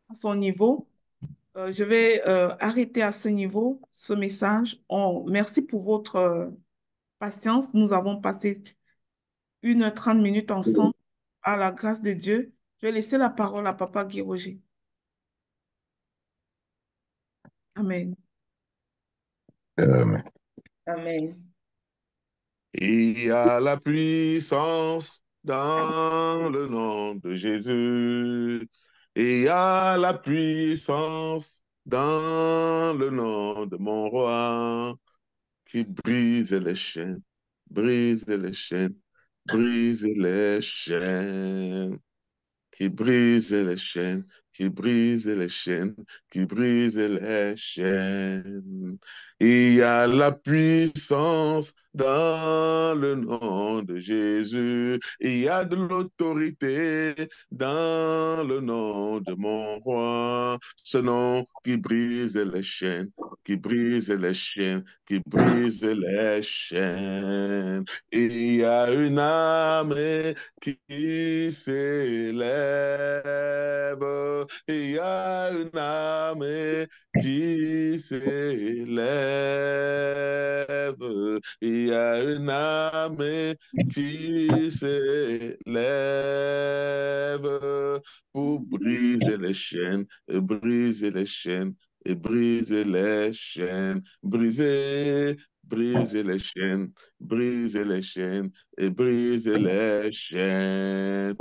à son niveau. Je vais arrêter à ce niveau ce message. Merci pour votre patience. Nous avons passé 1 h 30 ensemble. À la grâce de Dieu, je vais laisser la parole à Papa Guy Roger. Amen.
Amen.
Amen.
Il y a la puissance dans le nom de Jésus. Il y a la puissance dans le nom de mon roi qui brise les chaînes, brise les chaînes, brise les chaînes, qui brise les chaînes, qui brise les chaînes, qui brise les chaînes. Il y a la puissance dans le nom de Jésus. Il y a de l'autorité dans le nom de mon roi. Ce nom qui brise les chaînes, qui brise les chaînes, qui brise les chaînes. Il y a une armée qui s'élève. Il y a une armée qui s'élève. Il y a une armée qui s'élève pour briser les chaînes, et briser les chaînes, et briser les chaînes, briser les chaînes, briser les chaînes, et briser les chaînes.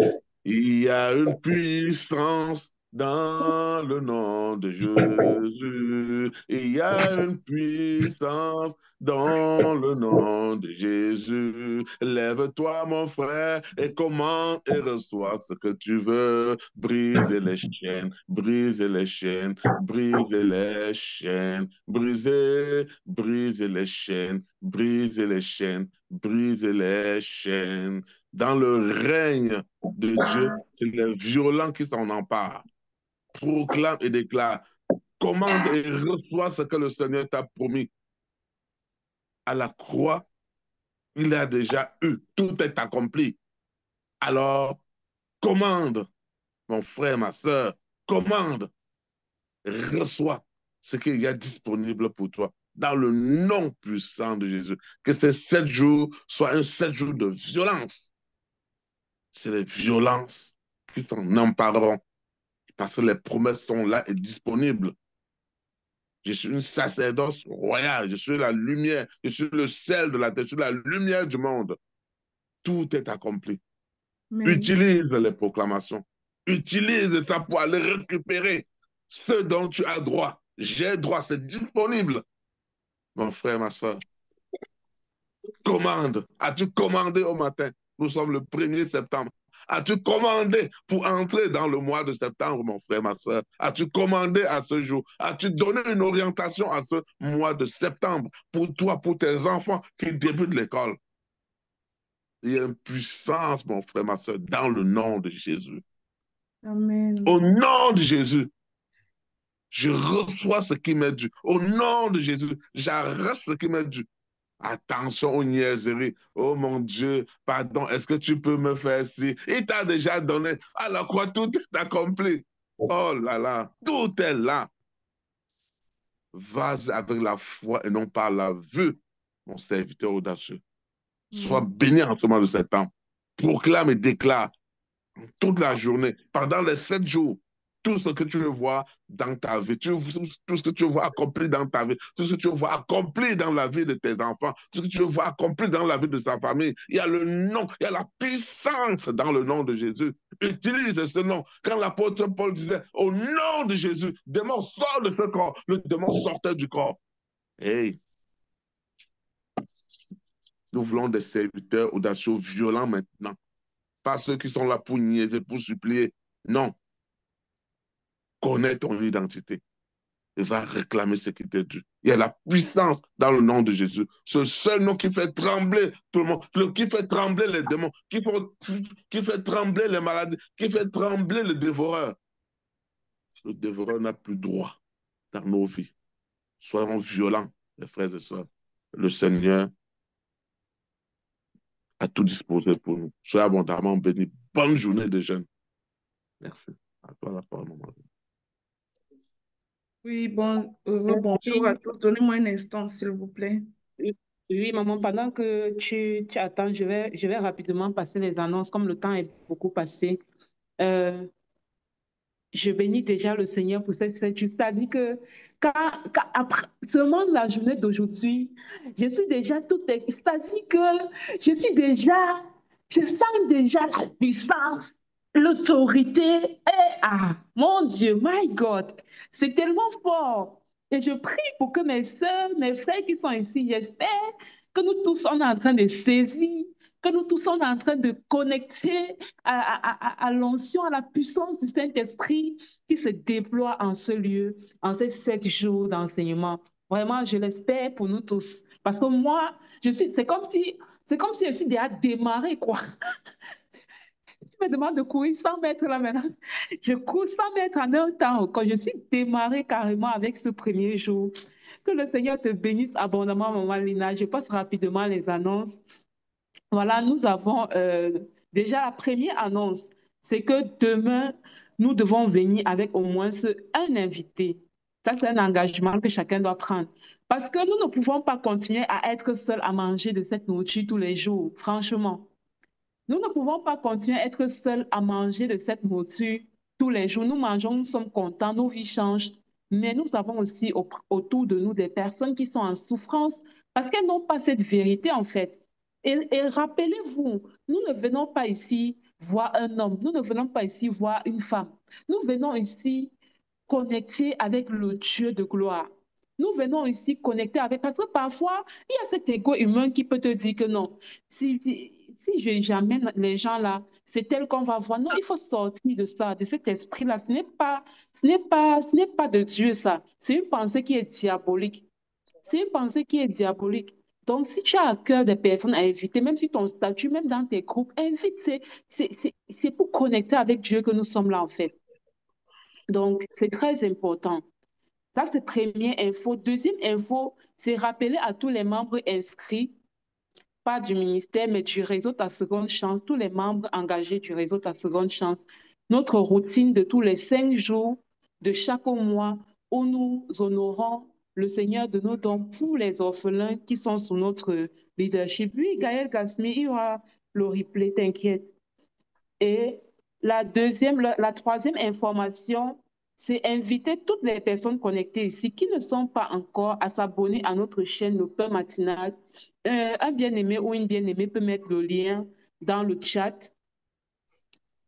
Il y a une puissance dans le nom de Jésus. Il y a une puissance dans le nom de Jésus. Lève-toi, mon frère, et commande et reçois ce que tu veux. Briser les chaînes, briser les chaînes, briser les chaînes, briser les chaînes, briser les chaînes, briser les chaînes. Dans le règne de Dieu, c'est les violents qui s'en emparent. Proclame et déclare, commande et reçois ce que le Seigneur t'a promis. À la croix, il a déjà eu, tout est accompli. Alors, commande, mon frère, ma soeur, commande, reçois ce qu'il y a disponible pour toi. Dans le nom puissant de Jésus. Que ces 7 jours soient un 7 jours de violence. C'est les violences qui s'en empareront. Parce que les promesses sont là et disponibles. Je suis une sacerdoce royale, je suis la lumière, je suis le sel de la terre, je suis la lumière du monde. Tout est accompli.
Amen.
Utilise les proclamations. Utilise ça pour aller récupérer ce dont tu as droit. J'ai droit, c'est disponible. Mon frère, ma soeur, commande. As-tu commandé au matin? Nous sommes le 1er septembre. As-tu commandé pour entrer dans le mois de septembre, mon frère, ma soeur? As-tu commandé à ce jour? As-tu donné une orientation à ce mois de septembre pour toi, pour tes enfants qui débutent l'école? Il y a une puissance, mon frère, ma soeur, dans le nom de Jésus.
Amen.
Au nom de Jésus, je reçois ce qui m'est dû. Au nom de Jésus, j'arrête ce qui m'est dû. Attention aux niaiseries. Oh mon Dieu, pardon, est-ce que tu peux me faire ci? Il t'a déjà donné. À la croix, tout est accompli. Oh là là, tout est là. Vas avec la foi et non par la vue, mon serviteur audacieux. Sois béni en ce moment de cet temps. Proclame et déclare toute la journée, pendant les 7 jours, tout ce que tu veux voir dans ta vie, tout ce que tu veux voir accompli dans ta vie, tout ce que tu veux voir accompli dans la vie de tes enfants, tout ce que tu veux voir accompli dans la vie de sa famille. Il y a le nom, il y a la puissance dans le nom de Jésus. Utilise ce nom. Quand l'apôtre Paul disait, au nom de Jésus, le démon sort de ce corps, le démon sortait du corps. Hey, nous voulons des serviteurs audacieux, violents maintenant. Pas ceux qui sont là pour niaiser, pour supplier. Non. Connais ton identité et va réclamer ce qui t'est dû. Il y a la puissance dans le nom de Jésus. Ce seul nom qui fait trembler tout le monde, qui fait trembler les démons, qui fait trembler les maladies, qui fait trembler le dévoreur. Le dévoreur n'a plus droit dans nos vies. Soyons violents, les frères et sœurs. Le Seigneur a tout disposé pour nous. Soyez abondamment bénis. Bonne journée de jeûne. Merci. À toi la parole, maman.
Oui, bonjour à tous. Donnez-moi un instant, s'il vous plaît.
Oui, maman, pendant que tu attends, je vais rapidement passer les annonces, comme le temps est beaucoup passé. Je bénis déjà le Seigneur pour cette fête. C'est-à-dire que après seulement la journée d'aujourd'hui, je suis déjà toute. C'est-à-dire que je sens déjà la puissance, l'autorité. Mon Dieu, my God, c'est tellement fort. Et je prie pour que mes soeurs, mes frères qui sont ici, j'espère que nous tous sommes en train de saisir, que nous tous sommes en train de connecter à l'onction, à la puissance du Saint-Esprit qui se déploie en ce lieu, en ces 7 jours d'enseignement. Vraiment, je l'espère pour nous tous. Parce que moi, c'est comme si je suis déjà démarré, quoi. Tu me demandes de courir 100 mètres là maintenant. Je cours 100 mètres en un temps. Quand je suis démarré carrément avec ce premier jour. Que le Seigneur te bénisse abondamment, maman Lina. Je passe rapidement les annonces. Voilà, nous avons déjà la première annonce. C'est que demain, nous devons venir avec au moins un invité. Ça, c'est un engagement que chacun doit prendre. Parce que nous ne pouvons pas continuer à être seuls à manger de cette nourriture tous les jours, franchement. Nous ne pouvons pas continuer à être seuls à manger de cette nourriture tous les jours. Nous mangeons, nous sommes contents, nos vies changent. Mais nous avons aussi autour de nous des personnes qui sont en souffrance parce qu'elles n'ont pas cette vérité en fait. Et rappelez-vous, nous ne venons pas ici voir un homme. Nous ne venons pas ici voir une femme. Nous venons ici connecter avec le Dieu de gloire. Nous venons ici connecter avec, parce que parfois, il y a cet égo humain qui peut te dire que non, si j'amène les gens là, c'est tel qu'on va voir. Non, il faut sortir de ça, de cet esprit-là. Ce n'est pas de Dieu, ça. C'est une pensée qui est diabolique. C'est une pensée qui est diabolique. Donc, si tu as à cœur des personnes à inviter, même si ton statut, même dans tes groupes, invite. C'est pour connecter avec Dieu que nous sommes là, en fait. Donc, c'est très important. Ça, c'est première info. Deuxième info, c'est rappeler à tous les membres inscrits, pas du ministère, mais du réseau Ta Seconde Chance, tous les membres engagés du réseau Ta Seconde Chance, notre routine de tous les 5 jours de chaque mois où nous honorons le Seigneur de nos dons pour les orphelins qui sont sous notre leadership. Oui, Gaël Gasmi, il y aura le replay, t'inquiète. Et la troisième information, c'est inviter toutes les personnes connectées ici qui ne sont pas encore à s'abonner à notre chaîne Le Pain Matinal. Un bien-aimé ou une bien-aimée peut mettre le lien dans le chat.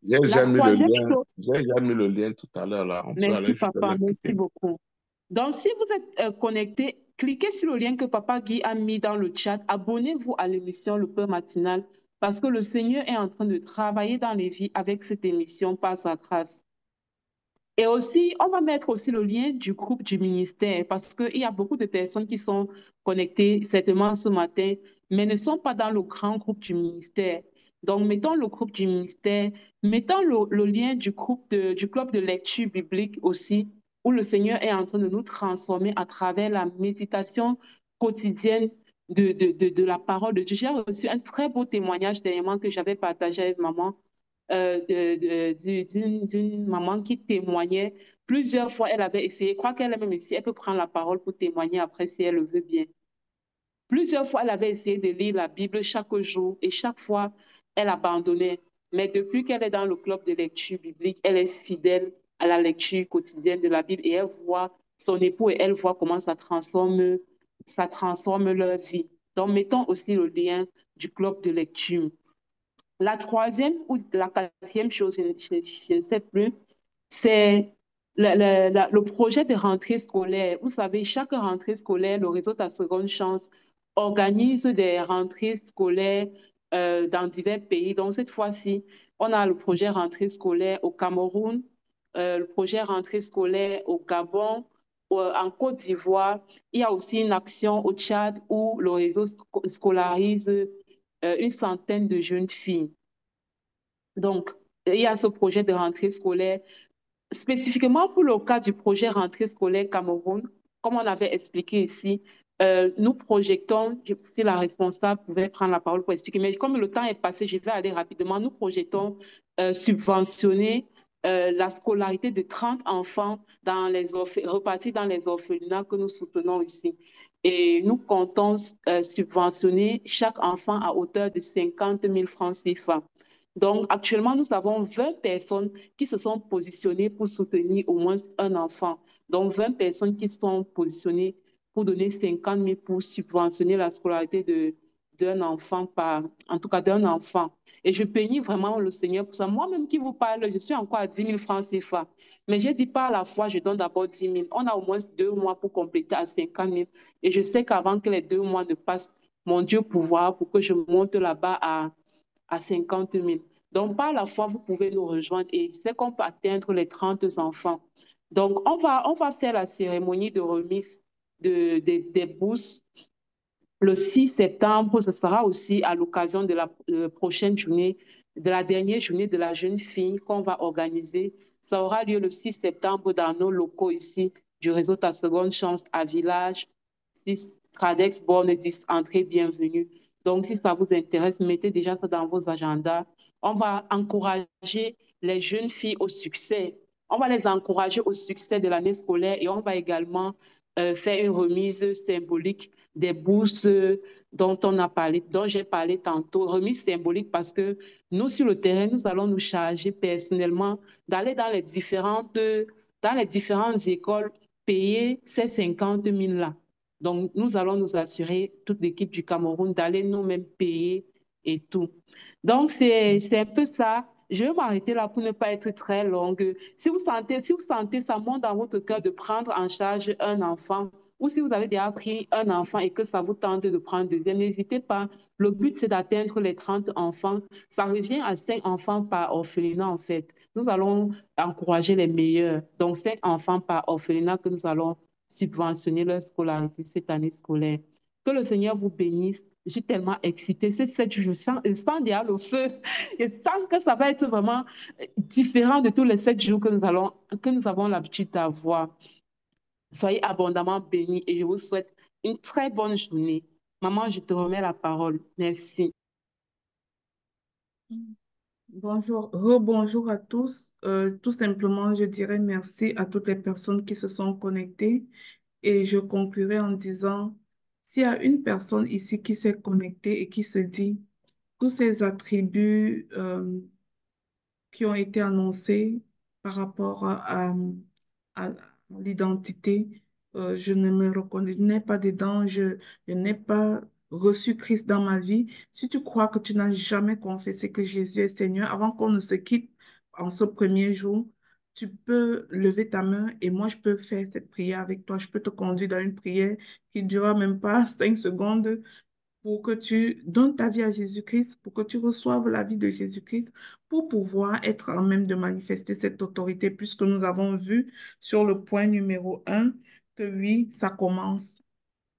J'ai
La
déjà mis le
troisième
lien.
chose,
J'ai déjà mis le lien tout à l'heure là. On peut aller
merci
justement
papa, merci
cliquer.
beaucoup. Donc, si vous êtes connecté, cliquez sur le lien que Papa Guy a mis dans le chat. Abonnez-vous à l'émission Le Pain Matinal parce que le Seigneur est en train de travailler dans les vies avec cette émission par sa grâce. Et aussi, on va mettre aussi le lien du groupe du ministère parce qu'il y a beaucoup de personnes qui sont connectées certainement ce matin, mais ne sont pas dans le grand groupe du ministère. Donc, mettons le groupe du ministère, mettons le lien du groupe du club de lecture biblique aussi, où le Seigneur est en train de nous transformer à travers la méditation quotidienne de la parole de Dieu. J'ai reçu un très beau témoignage dernièrement que j'avais partagé avec maman d'une maman qui témoignait plusieurs fois. Elle avait essayé, je crois qu'elle a même essayé, elle peut prendre la parole pour témoigner après si elle le veut bien. Plusieurs fois, elle avait essayé de lire la Bible chaque jour et chaque fois, elle abandonnait. Mais depuis qu'elle est dans le club de lecture biblique, elle est fidèle à la lecture quotidienne de la Bible et elle voit son époux et elle voit comment ça transforme leur vie. Donc, mettons aussi le lien du club de lecture. La troisième ou la quatrième chose, je ne sais plus, c'est le projet de rentrée scolaire. Vous savez, chaque rentrée scolaire, le réseau Ta Seconde Chance organise des rentrées scolaires dans divers pays. Donc, cette fois-ci, on a le projet rentrée scolaire au Cameroun, le projet rentrée scolaire au Gabon, en Côte d'Ivoire. Il y a aussi une action au Tchad où le réseau scolarise une centaine de jeunes filles. Donc, il y a ce projet de rentrée scolaire. Spécifiquement pour le cas du projet rentrée scolaire Cameroun, comme on avait expliqué ici, nous projetons, si la responsable pouvait prendre la parole pour expliquer, mais comme le temps est passé, je vais aller rapidement. Nous projetons subventionner la scolarité de 30 enfants repartis dans les orphelinats que nous soutenons ici. Et nous comptons subventionner chaque enfant à hauteur de 50 000 francs CFA. Donc, actuellement, nous avons 20 personnes qui se sont positionnées pour soutenir au moins un enfant. Donc, 20 personnes qui sont positionnées pour donner 50 000 pour subventionner la scolarité d'un enfant, en tout cas d'un enfant. Et je bénis vraiment le Seigneur pour ça. Moi-même qui vous parle, je suis encore à 10 000 francs CFA. Mais je dis pas à la fois, je donne d'abord 10 000. On a au moins 2 mois pour compléter à 50 000. Et je sais qu'avant que les 2 mois ne passent, mon Dieu pouvoir pour que je monte là-bas à 50 000. Donc, par la foi, vous pouvez nous rejoindre et je sais qu'on peut atteindre les 30 enfants. Donc, on va faire la cérémonie de remise des bourses le 6 septembre. Ce sera aussi à l'occasion de la prochaine journée, de la dernière journée de la jeune fille qu'on va organiser. Ça aura lieu le 6 septembre dans nos locaux ici du réseau Ta Seconde Chance à Village, 6 Tradex Borne 10, entrée bienvenue. Donc, si ça vous intéresse, mettez déjà ça dans vos agendas. On va encourager les jeunes filles au succès. On va les encourager au succès de l'année scolaire et on va également faire une remise symbolique des bourses dont j'ai parlé tantôt. Remise symbolique parce que nous, sur le terrain, nous allons nous charger personnellement d'aller dans les différentes écoles payer ces 50 000 là. Donc, nous allons nous assurer, toute l'équipe du Cameroun, d'aller nous-mêmes payer et tout. Donc, c'est un peu ça. Je vais m'arrêter là pour ne pas être très longue. Si vous sentez ça monte dans votre cœur de prendre en charge un enfant, ou si vous avez déjà pris un enfant et que ça vous tente de prendre deuxième, n'hésitez pas. Le but, c'est d'atteindre les 30 enfants. Ça revient à 5 enfants par orphelinat, en fait. Nous allons encourager les meilleurs. Donc, 5 enfants par orphelinat que nous allons subventionner leur scolarité cette année scolaire. Que le Seigneur vous bénisse. Je suis tellement excitée. C'est cette je sens déjà le feu. Je sens que ça va être vraiment différent de tous les 7 jours que nous avons l'habitude d'avoir. Soyez abondamment bénis et je vous souhaite une très bonne journée. Maman, je te remets la parole. Merci.
Bonjour, rebonjour à tous. Tout simplement, je dirais merci à toutes les personnes qui se sont connectées et je conclurai en disant, s'il y a une personne ici qui s'est connectée et qui se dit, tous ces attributs qui ont été annoncés par rapport à l'identité. Je ne me reconnais pas dedans, je n'ai pas reçu Christ dans ma vie. Si tu crois que tu n'as jamais confessé que Jésus est Seigneur, avant qu'on ne se quitte en ce premier jour, tu peux lever ta main et moi je peux faire cette prière avec toi. Je peux te conduire dans une prière qui ne durera même pas 5 secondes pour que tu donnes ta vie à Jésus-Christ, pour que tu reçoives la vie de Jésus-Christ, pour pouvoir être en même de manifester cette autorité, puisque nous avons vu sur le point numéro 1 que oui, ça commence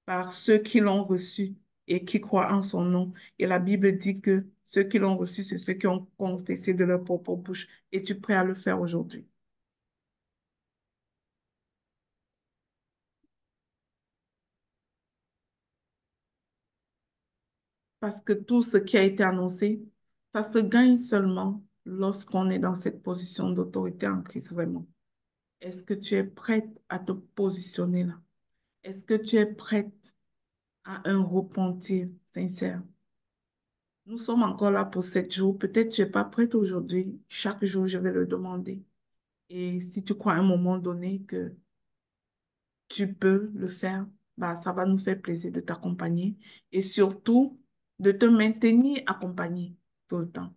par ceux qui l'ont reçu et qui croient en son nom. Et la Bible dit que ceux qui l'ont reçu, c'est ceux qui ont confessé de leur propre bouche. Es-tu prêt à le faire aujourd'hui? Parce que tout ce qui a été annoncé, ça se gagne seulement lorsqu'on est dans cette position d'autorité en Christ, vraiment. Est-ce que tu es prête à te positionner là? Est-ce que tu es prête à un repentir sincère? Nous sommes encore là pour 7 jours. Peut-être tu n'es pas prête aujourd'hui. Chaque jour, je vais le demander. Et si tu crois à un moment donné que tu peux le faire, bah, ça va nous faire plaisir de t'accompagner et surtout de te maintenir accompagné tout le temps.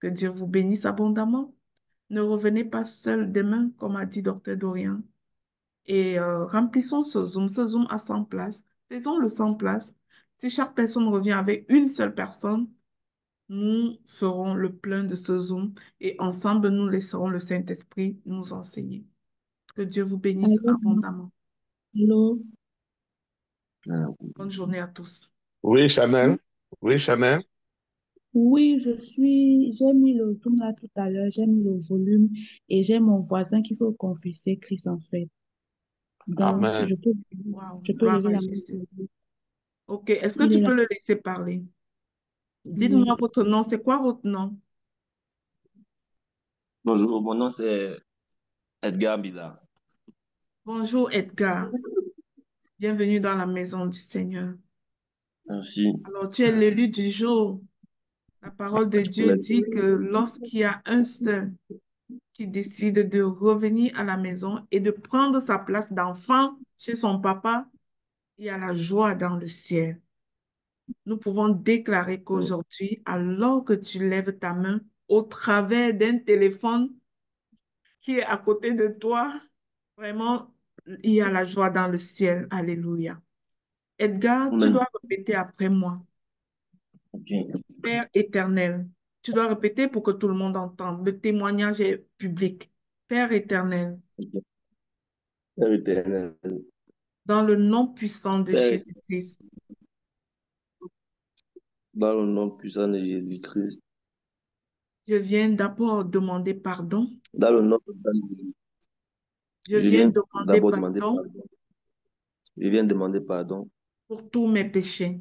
Que Dieu vous bénisse abondamment. Ne revenez pas seul demain, comme a dit Docteur Dorian. Et remplissons ce Zoom. Ce Zoom à 100 places. Faisons-le 100 places. Si chaque personne revient avec une seule personne, nous ferons le plein de ce Zoom et ensemble, nous laisserons le Saint-Esprit nous enseigner. Que Dieu vous bénisse
Allô,
abondamment.
allô.
Bonne journée à tous.
Oui, Chanel. Oui, Chanel.
Oui, j'ai mis le zoom là tout à l'heure, j'ai mis le volume et j'ai mon voisin qu'il faut confesser Christ en fait. Donc,
Amen.
Wow,
je peux
gloire
lever
à
la main.
Jésus. Ok, est-ce que
Il est
tu
là.
peux le laisser parler?
Oui.
Dites-moi votre nom. C'est quoi votre nom?
Bonjour, mon nom c'est Edgar Bila.
Bonjour Edgar. Bienvenue dans la maison du Seigneur.
Merci.
Alors, tu es l'élu du jour. La parole de Dieu dit que lorsqu'il y a un seul qui décide de revenir à la maison et de prendre sa place d'enfant chez son papa, il y a la joie dans le ciel. Nous pouvons déclarer qu'aujourd'hui, alors que tu lèves ta main au travers d'un téléphone qui est à côté de toi, vraiment, il y a la joie dans le ciel. Alléluia. Edgar, tu
Amen.
dois répéter après moi.
Ok.
Père éternel, tu dois répéter pour que tout le monde entende. Le témoignage est public. Père éternel,
Ok. Père éternel,
dans le nom puissant de
Père,
Jésus-Christ,
dans le nom puissant de Jésus-Christ,
je viens d'abord demander pardon.
dans le nom puissant de Jésus,
Je
je
viens
viens
demander
d'abord demander
pardon
pardon. Je viens demander pardon
pour tous mes péchés.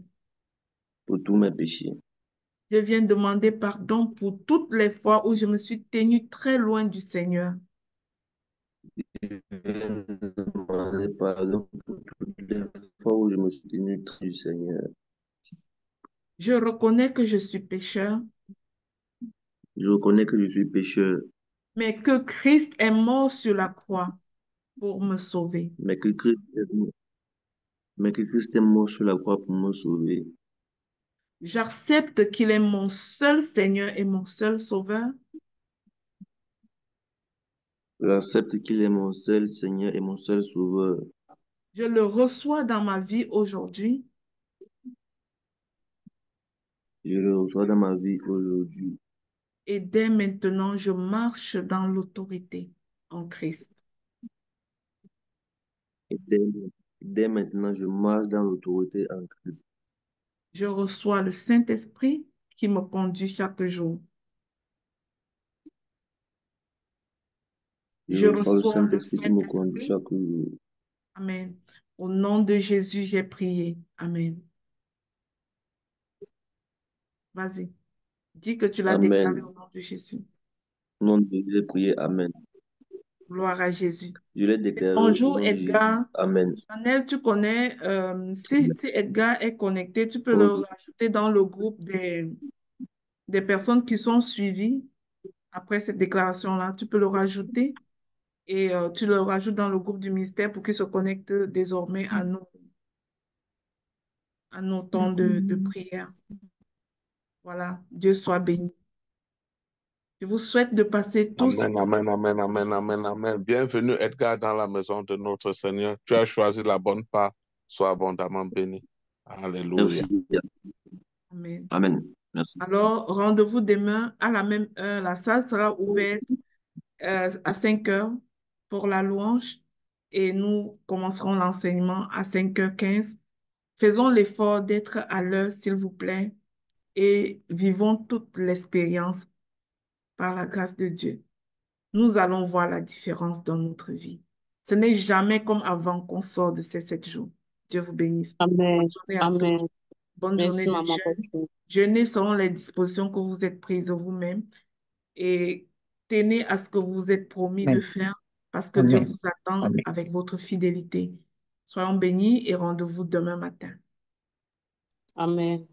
pour tous mes péchés.
Je viens demander pardon pour toutes les fois où je me suis tenue très loin du Seigneur.
Je viens demander pardon pour toutes les fois où je me suis tenu très du Seigneur.
Je reconnais que je suis pécheur,
Je reconnais que je suis pécheur,
mais que Christ est mort sur la croix pour me sauver.
mais que Christ est mort sur la croix pour me sauver.
J'accepte qu'il est mon seul Seigneur et mon seul Sauveur.
J'accepte qu'il est mon seul Seigneur et mon seul Sauveur.
Je le reçois dans ma vie aujourd'hui
Je le reçois dans ma vie aujourd'hui.
et dès maintenant, je marche dans l'autorité en Christ.
Et dès maintenant, je marche dans l'autorité en Christ.
Je reçois le Saint-Esprit qui me conduit chaque jour.
Je
Je
reçois le
reçois le
Saint-Esprit qui me conduit
Saint-Esprit.
chaque jour.
Amen. Au nom de Jésus, j'ai prié. Amen. Vas-y. Dis que tu l'as déclaré
Amen.
au nom de Jésus.
Au nom de Jésus, j'ai prié. Amen.
Gloire à Jésus.
Je l'ai déclaré au
Bonjour
nom de Jésus.
Edgar.
Amen.
Chanel, tu connais, si Edgar est connecté, tu peux
Oui.
le rajouter dans le groupe des personnes qui sont suivies après cette déclaration-là. Tu peux le rajouter et tu le rajoutes dans le groupe du ministère pour qu'il se connecte désormais à nos temps de prière. Voilà, Dieu soit béni. Je vous souhaite de passer tous.
Amen, amen, amen, amen, amen, amen. Bienvenue, Edgar, dans la maison de notre Seigneur. Tu as choisi la bonne part. Sois abondamment béni. Alléluia.
Merci.
Amen.
Amen. Merci.
Alors, rendez-vous demain à la même heure. La salle sera ouverte à 5 heures pour la louange et nous commencerons l'enseignement à 5h15. Faisons l'effort d'être à l'heure, s'il vous plaît, et vivons toute l'expérience par la grâce de Dieu. Nous allons voir la différence dans notre vie. Ce n'est jamais comme avant qu'on sort de ces 7 jours. Dieu vous bénisse.
Amen.
Bonne journée à tous.
Amen.
Bonne journée
Merci,
de
Maman
jeûne.
Pasteur.
Jeûnez selon les dispositions que vous êtes prises vous-même et tenez à ce que vous vous êtes promis de
Amen.
faire parce que Dieu
Amen.
vous attend
Amen.
avec votre fidélité. Soyons bénis et rendez-vous demain matin.
Amen.